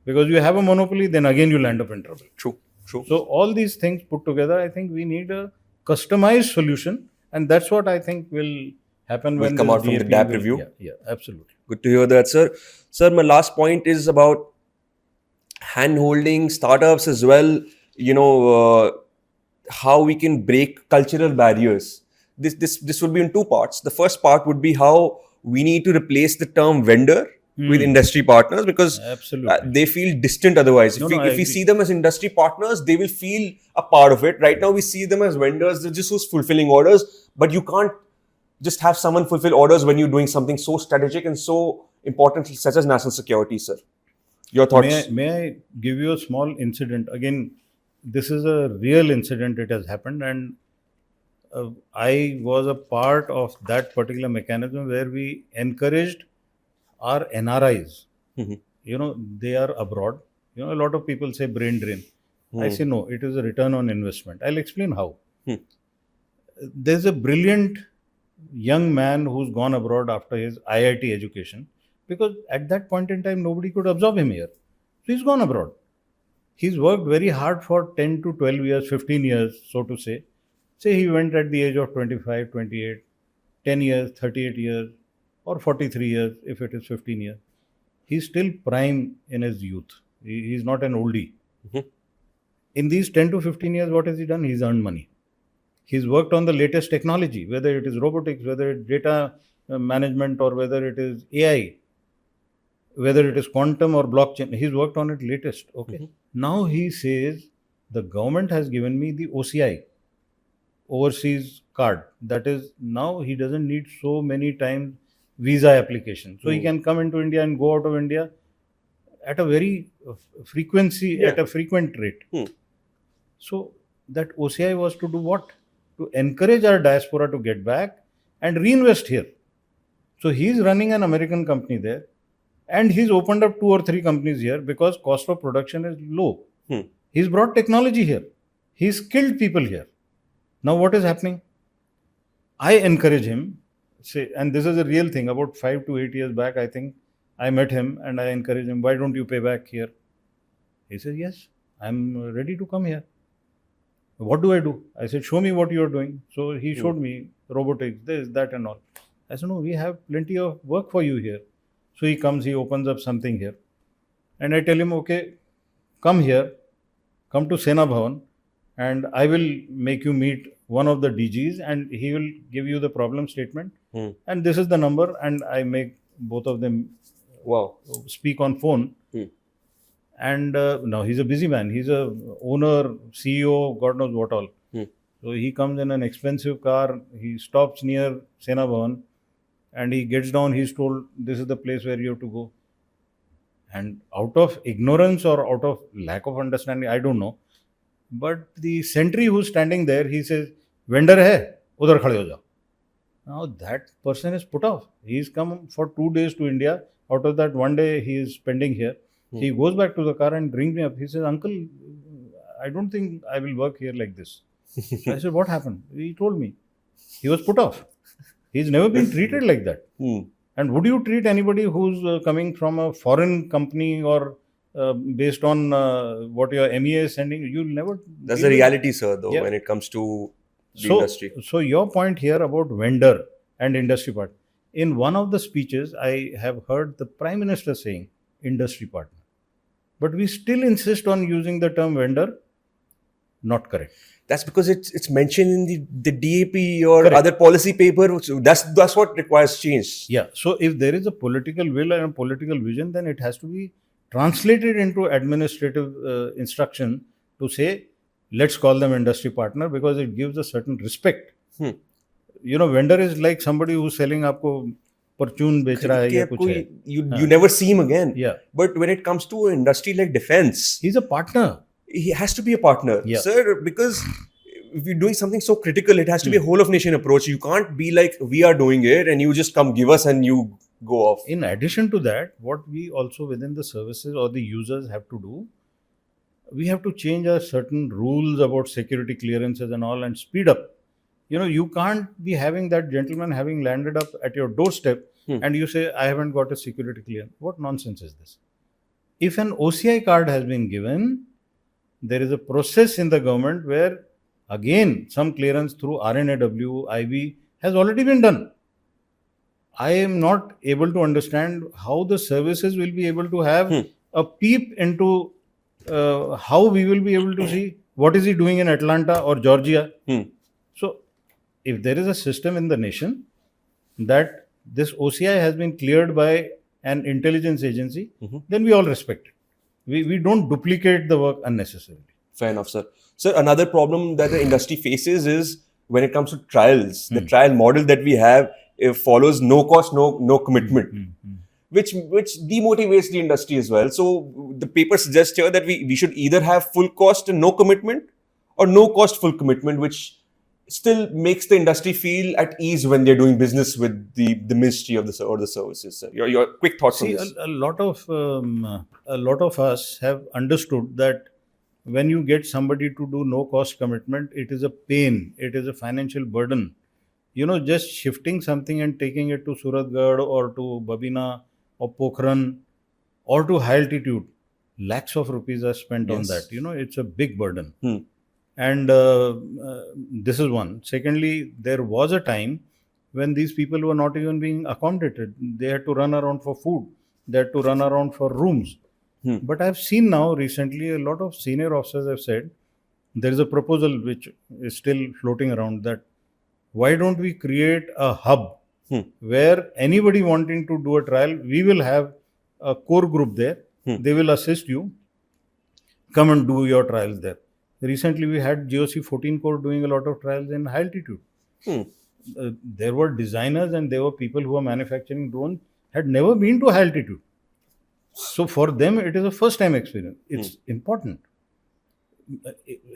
because you have a monopoly, then again you'll end up in trouble. True. So all these things put together, I think we need a customized solution, and that's what I think will happen when come out from the DAP review. Yeah, absolutely. Good to hear that, sir. Sir, my last point is about hand-holding startups as well. How we can break cultural barriers. This would be in 2 parts. The first part would be how we need to replace the term vendor with industry partners, because they feel distant otherwise. If we see them as industry partners, they will feel a part of it. Right now, we see them as vendors. They're just who's fulfilling orders, but you can't just have someone fulfill orders when you're doing something so strategic and so important such as national security, sir. Your thoughts? May I give you a small incident? Again, this is a real incident. It has happened, and I was a part of that particular mechanism where we encouraged our NRIs. They are abroad. A lot of people say brain drain. I say no, it is a return on investment. I'll explain how. There's a brilliant young man who's gone abroad after his IIT education, because at that point in time, nobody could absorb him here. So he's gone abroad. He's worked very hard for 10 to 12 years, 15 years, so to say. Say he went at the age of 25, 28, 10 years, 38 years, or 43 years if it is 15 years. He's still prime in his youth. He's not an oldie. In these 10 to 15 years, what has he done? He's earned money. He's worked on the latest technology, whether it is robotics, whether it's data management, or whether it is AI, whether it is quantum or blockchain. He's worked on it latest. Okay. Now he says, the government has given me the OCI, overseas card. That is, now he doesn't need so many times visa application. So he can come into India and go out of India at a very frequent rate. So that OCI was to do what? to encourage our diaspora to get back and reinvest here. So he's running an American company there, and he's opened up 2 or 3 companies here because cost of production is low. He's brought technology here. He's skilled people here. Now what is happening? I encourage him, say, and this is a real thing. About 5 to 8 years back, I think I met him and I encouraged him, why don't you pay back here? He said, yes, I'm ready to come here. What do I do? I said, show me what you are doing. So he showed me robotics, this, that and all. I said, no, we have plenty of work for you here. So he comes, he opens up something here. And I tell him, okay, come here, come to Sena Bhavan, and I will make you meet one of the DGs and he will give you the problem statement. And this is the number, and I make both of them speak on phone. And now he's a busy man. He's a owner, CEO, God knows what all. So he comes in an expensive car. He stops near Sena Bhavan and he gets down. He's told, this is the place where you have to go. And out of ignorance or out of lack of understanding, I don't know. But the sentry who's standing there, he says, vendor hai, udhar khade ho jao. Now that person is put off. He's come for 2 days to India. Out of that 1 day he is spending here. He goes back to the car and brings me up. He says, uncle, I don't think I will work here like this. So I said, what happened? He told me. He was put off. He's never been treated like that. And would you treat anybody who's coming from a foreign company or based on what your MEA is sending? You'll never... That's the reality, sir, though, when it comes to the industry. So your point here about vendor and industry partner. In one of the speeches, I have heard the Prime Minister saying industry partner. But we still insist on using the term vendor. Not correct. That's because it's mentioned in the DAP or other policy paper. So that's what requires change. Yeah. So if there is a political will and a political vision, then it has to be translated into administrative instruction to say, let's call them industry partner, because it gives a certain respect. You know, vendor is like somebody who's selling aapko perchun bech raha hai ya kuch hai. You never see him again. Yeah. But when it comes to an industry like defense, he's a partner. He has to be a partner, sir, because if you're doing something so critical, it has to be a whole of nation approach. You can't be like, we are doing it and you just come give us and you go off. In addition to that, what we also within the services or the users have to do, we have to change our certain rules about security clearances and all and speed up. You know, you can't be having that gentleman having landed up at your doorstep and you say, I haven't got a security clearance. What nonsense is this? If an OCI card has been given, there is a process in the government where, again, some clearance through RNAW, IB has already been done. I am not able to understand how the services will be able to have a peep into how we will be able to see what is he doing in Atlanta or Georgia. So, if there is a system in the nation that this OCI has been cleared by an intelligence agency, then we all respect it. We don't duplicate the work unnecessarily. Fair enough, sir. Sir, another problem that the industry faces is when it comes to trials. The trial model that we have follows no cost, no commitment, which demotivates the industry as well. So the paper suggests here that we should either have full cost and no commitment, or no cost full commitment, which still makes the industry feel at ease when they're doing business with the ministry of the or the services. Sir. Your quick thoughts on this? A lot of us have understood that when you get somebody to do no cost commitment, it is a pain, it is a financial burden. You know, just shifting something and taking it to Suratgarh or to Babina or Pokhran or to high altitude, lakhs of rupees are spent on that. You know, it's a big burden. And this is one. Secondly, there was a time when these people were not even being accommodated. They had to run around for food. They had to run around for rooms. But I've seen now recently a lot of senior officers have said there is a proposal which is still floating around that why don't we create a hub where anybody wanting to do a trial, we will have a core group there. They will assist you. Come and do your trials there. Recently, we had GOC 14 Corps doing a lot of trials in high altitude. There were designers and there were people who were manufacturing drones, had never been to high altitude. So for them, it is a first time experience. It's important.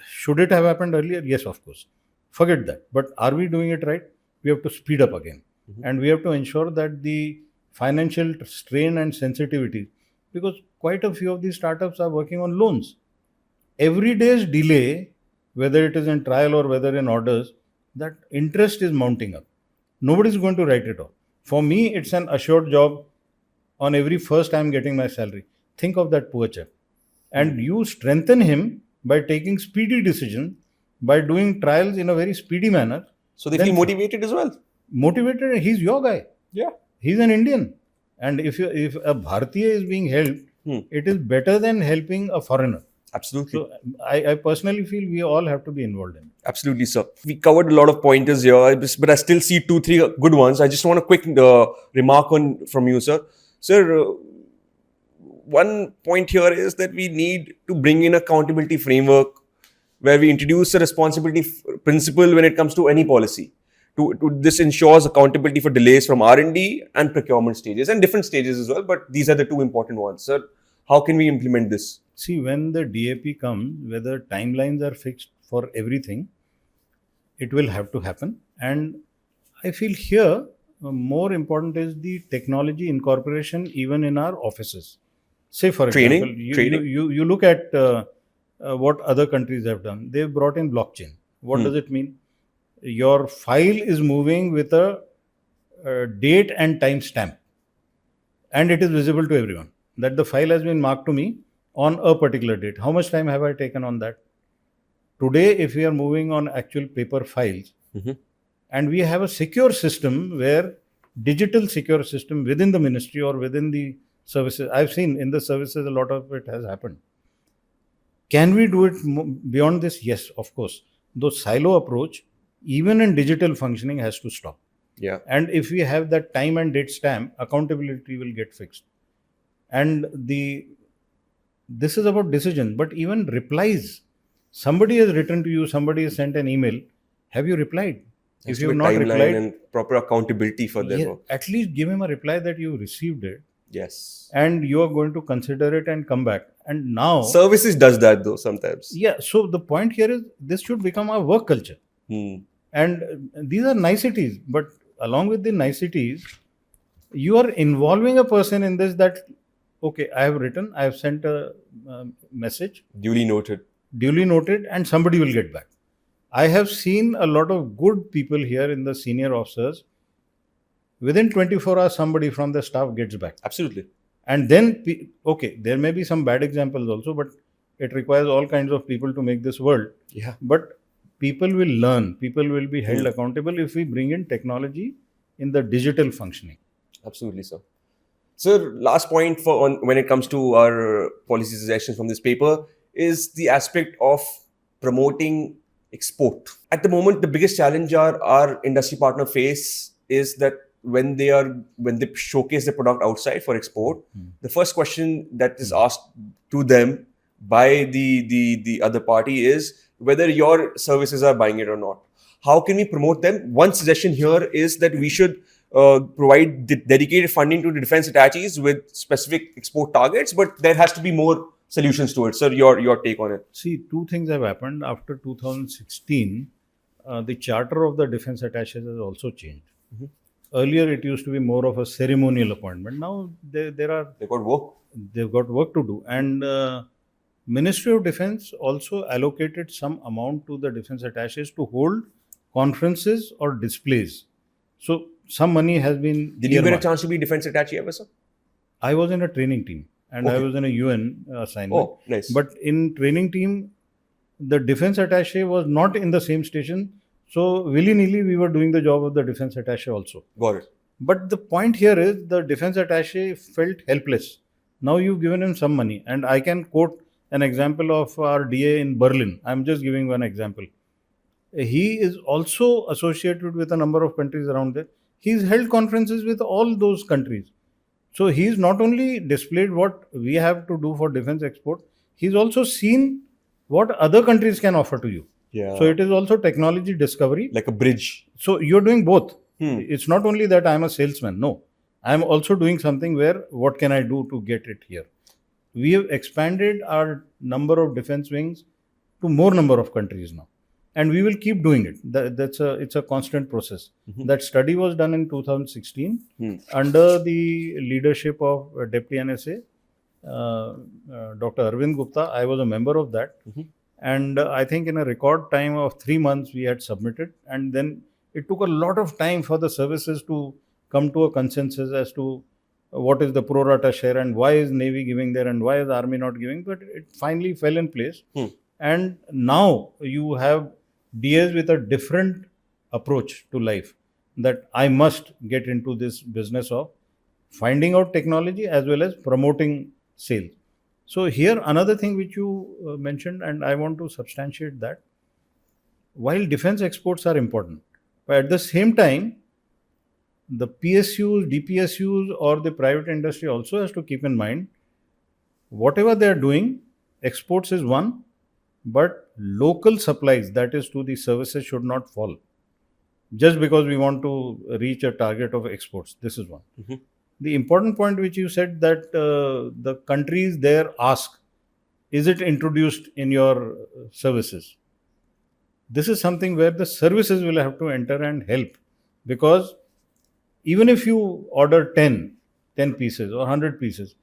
Should it have happened earlier? Yes, of course. Forget that. But are we doing it right? We have to speed up again. And we have to ensure that the financial strain and sensitivity, because quite a few of these startups are working on loans. Every day's delay, whether it is in trial or whether in orders, that interest is mounting up. Nobody is going to write it off. For me, it's an assured job on every first I'm getting my salary. Think of that poor chap. And you strengthen him by taking speedy decisions, by doing trials in a very speedy manner. So they feel motivated as well. Motivated, he's your guy. Yeah. He's an Indian. And if a Bharatiya is being helped, it is better than helping a foreigner. Absolutely. So I personally feel we all have to be involved in it. Absolutely, sir. We covered a lot of pointers here, but I still see 2-3 good ones. I just want a quick remark from you, sir. Sir, one point here is that we need to bring in accountability framework where we introduce a responsibility principle when it comes to any policy. This ensures accountability for delays from R&D and procurement stages and different stages as well. But these are the two important ones, sir. How can we implement this? See, when the DAP comes, whether timelines are fixed for everything, it will have to happen. And I feel here, more important is the technology incorporation even in our offices. Say, for example, you look at what other countries have done. They've brought in blockchain. What does it mean? Your file is moving with a date and time stamp. And it is visible to everyone that the file has been marked to me on a particular date. How much time have I taken on that? Today, if we are moving on actual paper files, and we have a secure system where digital secure system within the ministry or within the services, I've seen in the services a lot of it has happened. Can we do it beyond this? Yes, of course. The silo approach, even in digital functioning, has to stop. Yeah. And if we have that time and date stamp, accountability will get fixed. And this is about decision, but even replies. Somebody has written to you, somebody has sent an email. Have you replied? If you have not replied, and proper accountability for their work. At least give him a reply that you received it. Yes. And you are going to consider it and come back. And now services does that though sometimes. Yeah. So the point here is this should become our work culture. And these are niceties, but along with the niceties, you are involving a person in this that, okay, I have written, I have sent a message. Duly noted, and somebody will get back. I have seen a lot of good people here in the senior officers. Within 24 hours, somebody from the staff gets back. Absolutely. And then, okay, there may be some bad examples also, but it requires all kinds of people to make this world. Yeah. But people will learn, people will be held accountable if we bring in technology in the digital functioning. Absolutely, sir. Sir, last point when it comes to our policy suggestions from this paper is the aspect of promoting export. At the moment, the biggest challenge our industry partner face is that when they showcase their product outside for export, the first question that is asked to them by the other party is whether your services are buying it or not. How can we promote them? One suggestion here is that we should provide dedicated funding to the defense attaches with specific export targets, but there has to be more solutions to it. Sir, your take on it. See, two things have happened. After 2016, the charter of the defense attaches has also changed. Earlier, it used to be more of a ceremonial appointment. Now, they've got work to do. And Ministry of Defense also allocated some amount to the defense attaches to hold conferences or displays. So, some money has been... Did you get a chance to be defense attaché ever, sir? I was in a training team and I was in a UN assignment. Oh, nice. But in training team, the defense attaché was not in the same station. So, willy-nilly, we were doing the job of the defense attaché also. Got it. But the point here is the defense attaché felt helpless. Now, you've given him some money. And I can quote an example of our DA in Berlin. I'm just giving one example. He is also associated with a number of countries around there. He's held conferences with all those countries. So, he's not only displayed what we have to do for defense export, he's also seen what other countries can offer to you. Yeah. So, it is also technology discovery. Like a bridge. So, you're doing both. It's not only that I'm a salesman. No. I'm also doing something where what can I do to get it here? We have expanded our number of defense wings to more number of countries now. and we will keep doing it. It's a constant process. That study was done in 2016 under the leadership of Deputy NSA, Dr. Arvind Gupta. I was a member of that, and I think in a record time of 3 months we had submitted, and then it took a lot of time for the services to come to a consensus as to what is the pro rata share and why is Navy giving there and why is Army not giving, but it finally fell in place. And now you have DAs with a different approach to life, that I must get into this business of finding out technology as well as promoting sales. So here another thing which you mentioned, and I want to substantiate that, while defense exports are important, but at the same time, the PSUs, DPSUs or the private industry also has to keep in mind, whatever they are doing, exports is one, but local supplies, that is to the services, should not fall just because we want to reach a target of exports. This is one. The important point which you said, that the countries there ask, is it introduced in your services? This is something where the services will have to enter and help, because even if you order 10 pieces or 100 pieces,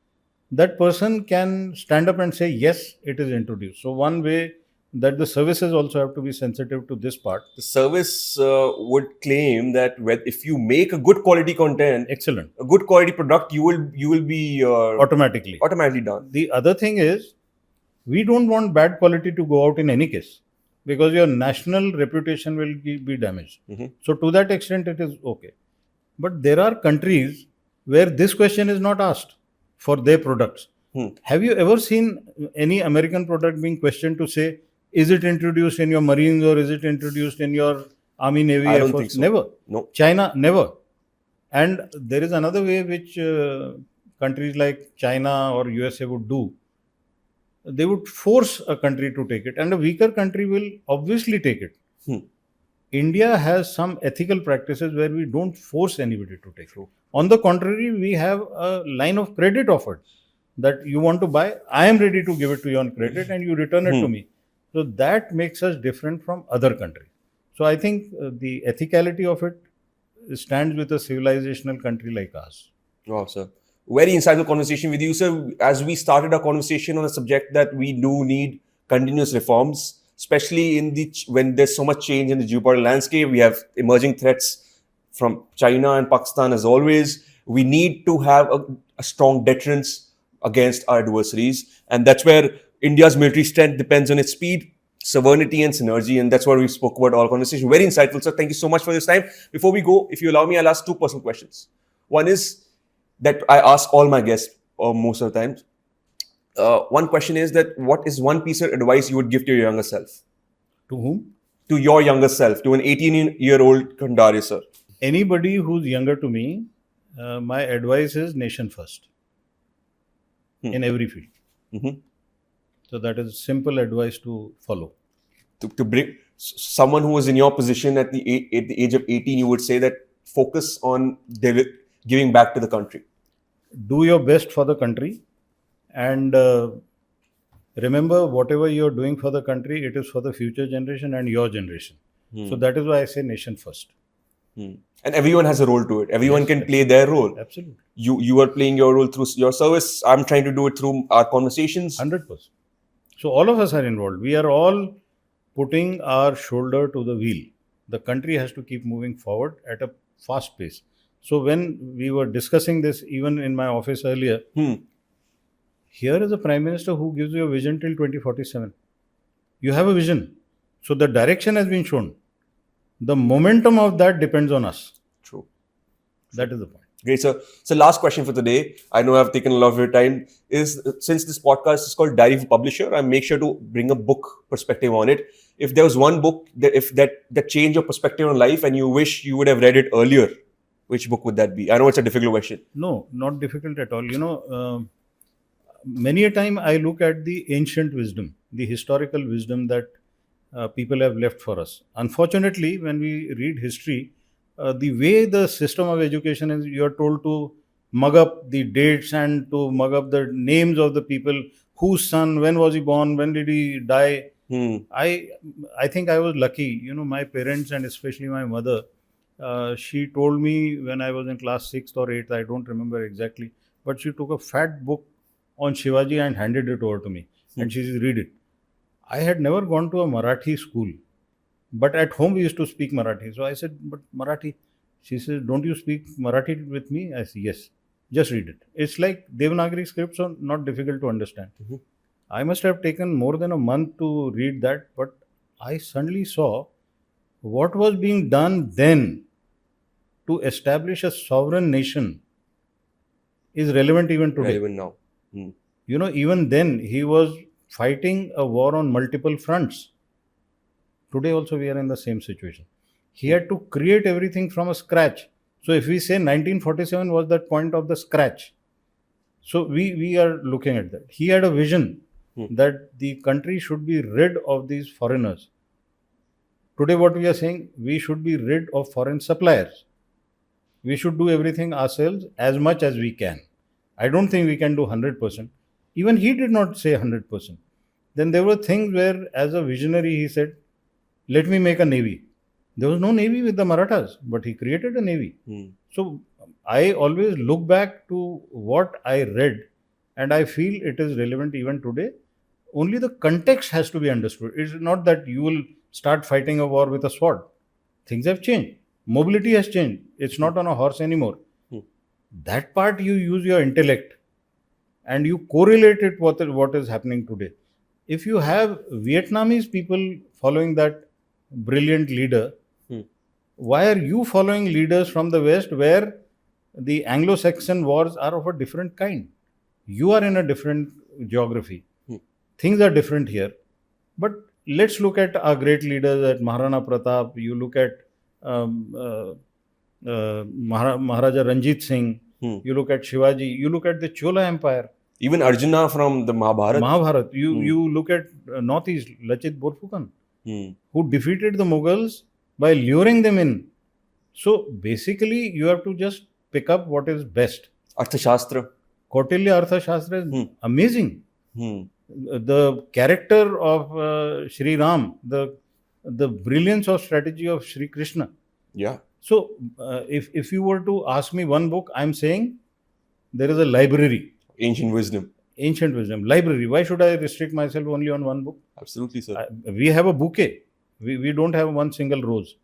that person can stand up and say, yes, it is introduced. So one way that the services also have to be sensitive to this part. The service would claim that if you make a good quality content, Excellent. a good quality product, you will be Automatically done. The other thing is, we don't want bad quality to go out in any case, because your national reputation will be damaged. So to that extent, it is okay. But there are countries where this question is not asked for their products. Have you ever seen any American product being questioned to say, is it introduced in your Marines or is it introduced in your Army, Navy, I Air don't Force? think so. Never. No. China, never. And there is another way which countries like China or USA would do. They would force a country to take it, and a weaker country will obviously take it. India has some ethical practices where we don't force anybody to take it. On the contrary, we have a line of credit offered, that you want to buy, I am ready to give it to you on credit and you return it to me. So that makes us different from other countries. So I think the ethicality of it stands with a civilizational country like ours. Wow, sir. Very insightful conversation with you, sir. As we started our conversation on a subject that we do need continuous reforms, especially when there's so much change in the geopolitical landscape. We have emerging threats from China and Pakistan as always. We need to have a strong deterrence against our adversaries. And that's where India's military strength depends on its speed, sovereignty and synergy. And that's what we spoke about all conversation. Very insightful, sir. Thank you so much for this time. Before we go, if you allow me, I'll ask two personal questions. One is that I ask all my guests most of the time. One question is that what is one piece of advice you would give to your younger self? To whom? To your younger self, to an 18-year-old Khandare, sir. Anybody who's younger to me, my advice is nation first in every field. So that is simple advice to follow. To bring someone who was in your position at the age of 18, you would say that focus on giving back to the country. Do your best for the country, and remember, whatever you're doing for the country, it is for the future generation and your generation. So that is why I say nation first. And everyone has a role to it. Everyone can play their role. Absolutely. You are playing your role through your service. I'm trying to do it through our conversations. 100%. So all of us are involved. We are all putting our shoulder to the wheel. The country has to keep moving forward at a fast pace. So when we were discussing this, even in my office earlier, here is a Prime Minister who gives you a vision till 2047. You have a vision. So the direction has been shown. The momentum of that depends on us. True. That is the point. Great, sir. So last question for today. I know I've taken a lot of your time. Is since this podcast is called Diary of a Publisher, I make sure to bring a book perspective on it. If there was one book that changed your perspective on life and you wish you would have read it earlier, which book would that be? I know it's a difficult question. No, not difficult at all. Many a time I look at the ancient wisdom, the historical wisdom that people have left for us. Unfortunately, when we read history, the way the system of education is, you are told to mug up the dates and to mug up the names of the people, whose son, when was he born, when did he die. I think I was lucky. You know, my parents and especially my mother, she told me when I was in class 6th or 8th, I don't remember exactly, but she took a fat book on Shivaji and handed it over to me. And she said, read it. I had never gone to a Marathi school, but at home we used to speak Marathi. So I said, but Marathi. She said, don't you speak Marathi with me? I said, yes. Just read it. It's like Devanagari scripts are not difficult to understand. I must have taken more than a month to read that, but I suddenly saw what was being done then to establish a sovereign nation is relevant even today. Relevant now. You know, even then he was fighting a war on multiple fronts. Today also we are in the same situation. He had to create everything from a scratch. So if we say 1947 was that point of the scratch, so we are looking at that. He had a vision that the country should be rid of these foreigners. Today what we are saying, we should be rid of foreign suppliers. We should do everything ourselves as much as we can. I don't think we can do 100%. Even he did not say 100%. Then there were things where, as a visionary, he said, let me make a navy. There was no navy with the Marathas, but he created a navy. So I always look back to what I read and I feel it is relevant even today. Only the context has to be understood. It's not that you will start fighting a war with a sword. Things have changed. Mobility has changed. It's not on a horse anymore. That part you use your intellect and you correlate it with what is happening today. If you have Vietnamese people following that brilliant leader, why are you following leaders from the West where the Anglo-Saxon wars are of a different kind? You are in a different geography. Things are different here. But let's look at our great leaders at Maharana Pratap. You look at Maharaja Ranjit Singh. You look at Shivaji. You look at the Chola Empire. Even Arjuna from the Mahabharata. You look at Northeast, Lachit Borphukan, who defeated the Mughals by luring them in. So basically, you have to just pick up what is best. Arthashastra. Kautilya Arthashastra is amazing. The character of Sri Ram, the brilliance of strategy of Sri Krishna. Yeah. So if you were to ask me one book, I'm saying there is a library. Ancient wisdom. Ancient wisdom. Library. Why should I restrict myself only on one book? Absolutely, sir. We have a bouquet. We don't have one single rose.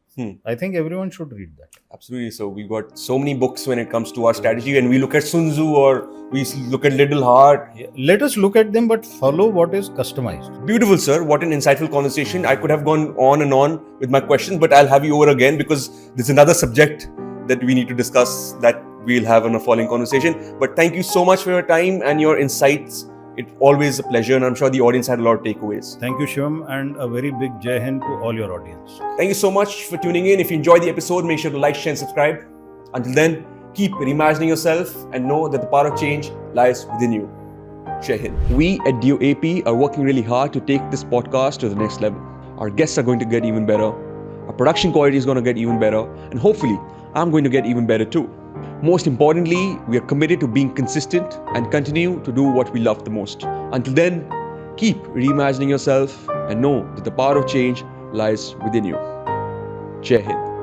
I think everyone should read that. Absolutely. So we've got so many books when it comes to our strategy, and we look at Sun Tzu or we look at Little Heart. Yeah. Let us look at them, but follow what is customized. Beautiful, sir. What an insightful conversation. I could have gone on and on with my questions, but I'll have you over again because there's another subject that we need to discuss that we'll have in a following conversation. But thank you so much for your time and your insights. It's always a pleasure, and I'm sure the audience had a lot of takeaways. Thank you, Shivam, and a very big Jai Hind to all your audience. Thank you so much for tuning in. If you enjoyed the episode, make sure to like, share, and subscribe. Until then, keep reimagining yourself and know that the power of change lies within you. Jai Hind. We at DOAP are working really hard to take this podcast to the next level. Our guests are going to get even better. Our production quality is going to get even better. And hopefully, I'm going to get even better too. Most importantly, we are committed to being consistent and continue to do what we love the most. Until then, keep reimagining yourself and know that the power of change lies within you. Jai Hind.